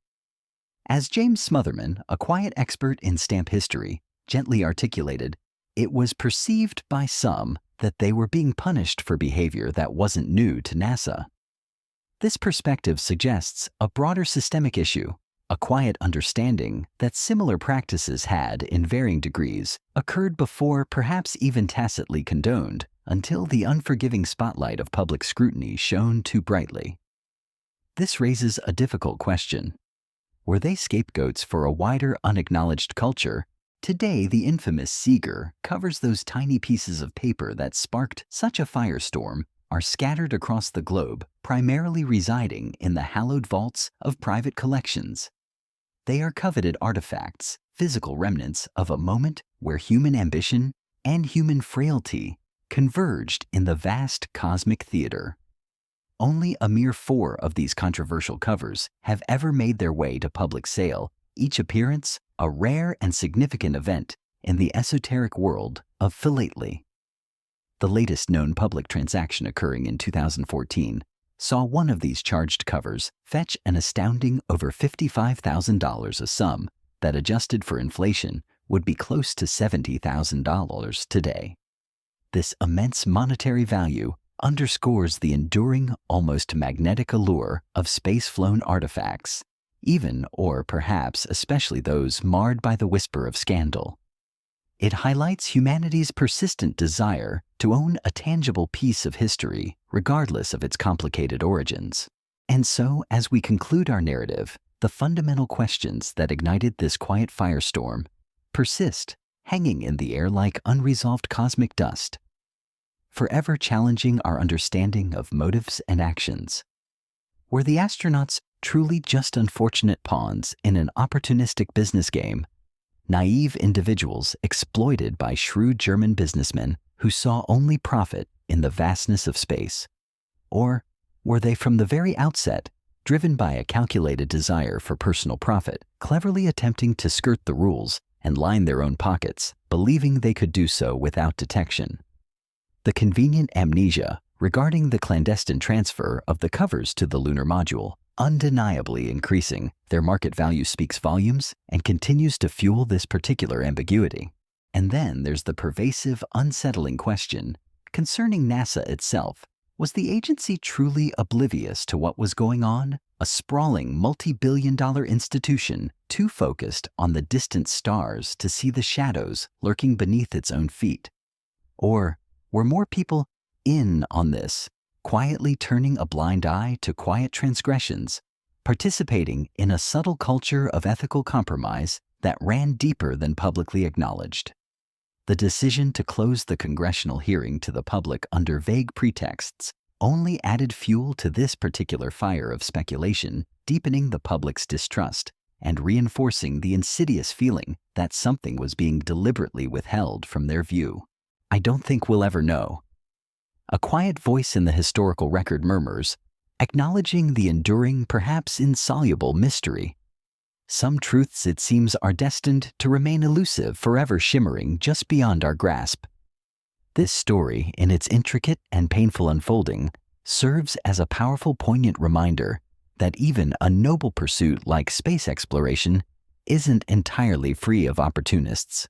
As James Smotherman, a quiet expert in stamp history, gently articulated, it was perceived by some that they were being punished for behavior that wasn't new to NASA. This perspective suggests a broader systemic issue, a quiet understanding that similar practices had, in varying degrees, occurred before, perhaps even tacitly condoned, until the unforgiving spotlight of public scrutiny shone too brightly. This raises a difficult question. Were they scapegoats for a wider, unacknowledged culture? Today, the infamous Seeger covers those tiny pieces of paper that sparked such a firestorm are scattered across the globe, primarily residing in the hallowed vaults of private collections. They are coveted artifacts, physical remnants of a moment where human ambition and human frailty converged in the vast cosmic theater. Only a mere 4 of these controversial covers have ever made their way to public sale, each appearance a rare and significant event in the esoteric world of philately. The latest known public transaction, occurring in 2014, saw one of these charged covers fetch an astounding over $55,000, a sum that, adjusted for inflation, would be close to $70,000 today. This immense monetary value underscores the enduring, almost magnetic allure of space-flown artifacts, even, or perhaps especially, those marred by the whisper of scandal. It highlights humanity's persistent desire to own a tangible piece of history, regardless of its complicated origins. And so, as we conclude our narrative, the fundamental questions that ignited this quiet firestorm persist, hanging in the air like unresolved cosmic dust, forever challenging our understanding of motives and actions. Were the astronauts truly just unfortunate pawns in an opportunistic business game, naive individuals exploited by shrewd German businessmen who saw only profit in the vastness of space? Or were they, from the very outset, driven by a calculated desire for personal profit, cleverly attempting to skirt the rules and line their own pockets, believing they could do so without detection. The convenient amnesia regarding the clandestine transfer of the covers to the lunar module, undeniably increasing their market value, speaks volumes and continues to fuel this particular ambiguity. And then there's the pervasive, unsettling question concerning NASA itself. Was the agency truly oblivious to what was going on? A sprawling, multi-billion-dollar institution too focused on the distant stars to see the shadows lurking beneath its own feet? Or were more people in on this, quietly turning a blind eye to quiet transgressions, participating in a subtle culture of ethical compromise that ran deeper than publicly acknowledged? The decision to close the congressional hearing to the public under vague pretexts only added fuel to this particular fire of speculation, deepening the public's distrust and reinforcing the insidious feeling that something was being deliberately withheld from their view. I don't think we'll ever know. A quiet voice in the historical record murmurs, acknowledging the enduring, perhaps insoluble mystery. Some truths, it seems, are destined to remain elusive, forever shimmering just beyond our grasp. This story, in its intricate and painful unfolding, serves as a powerful, poignant reminder that even a noble pursuit like space exploration isn't entirely free of opportunists.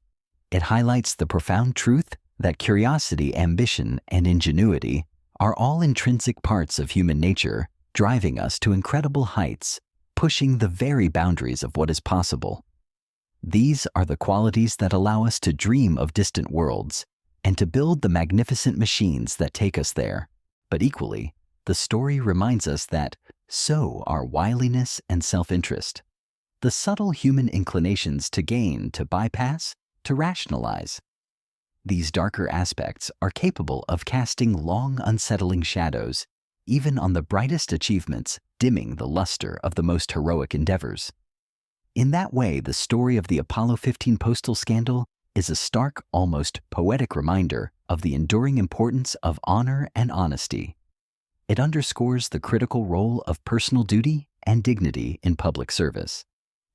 It highlights the profound truth that curiosity, ambition, and ingenuity are all intrinsic parts of human nature, driving us to incredible heights, pushing the very boundaries of what is possible. These are the qualities that allow us to dream of distant worlds and to build the magnificent machines that take us there. But equally, the story reminds us that so are wiliness and self-interest, the subtle human inclinations to gain, to bypass, to rationalize. These darker aspects are capable of casting long, unsettling shadows, even on the brightest achievements, dimming the luster of the most heroic endeavors. In that way, the story of the Apollo 15 postal scandal is a stark, almost poetic reminder of the enduring importance of honor and honesty. It underscores the critical role of personal duty and dignity in public service,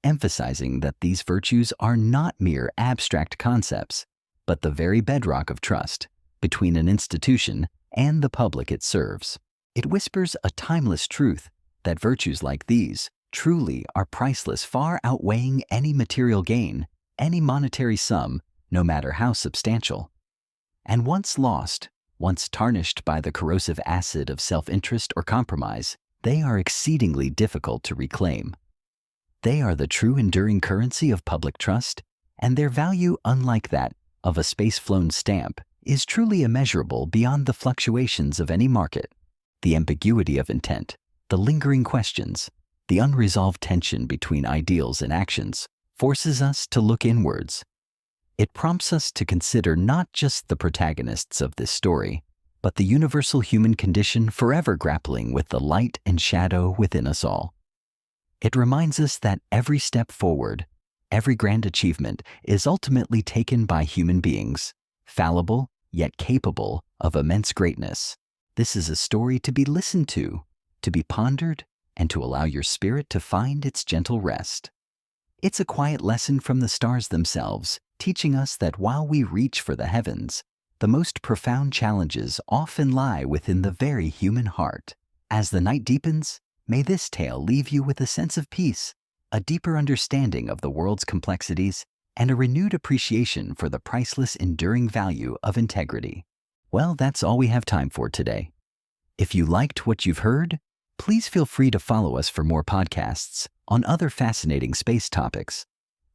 emphasizing that these virtues are not mere abstract concepts, but the very bedrock of trust between an institution and the public it serves. It whispers a timeless truth that virtues like these truly are priceless, far outweighing any material gain, any monetary sum, no matter how substantial. And once lost, once tarnished by the corrosive acid of self-interest or compromise, they are exceedingly difficult to reclaim. They are the true enduring currency of public trust, and their value, unlike that of a space-flown stamp, is truly immeasurable beyond the fluctuations of any market. The ambiguity of intent, the lingering questions, the unresolved tension between ideals and actions forces us to look inwards. It prompts us to consider not just the protagonists of this story, but the universal human condition forever grappling with the light and shadow within us all. It reminds us that every step forward, every grand achievement is ultimately taken by human beings, fallible yet capable of immense greatness. This is a story to be listened to be pondered, and to allow your spirit to find its gentle rest. It's a quiet lesson from the stars themselves, teaching us that while we reach for the heavens, the most profound challenges often lie within the very human heart. As the night deepens, may this tale leave you with a sense of peace, a deeper understanding of the world's complexities, and a renewed appreciation for the priceless, enduring value of integrity. Well, that's all we have time for today. If you liked what you've heard, please feel free to follow us for more podcasts on other fascinating space topics.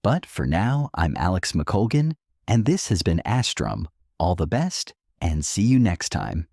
But for now, I'm Alex McColgan, and this has been Astrum. All the best, and see you next time.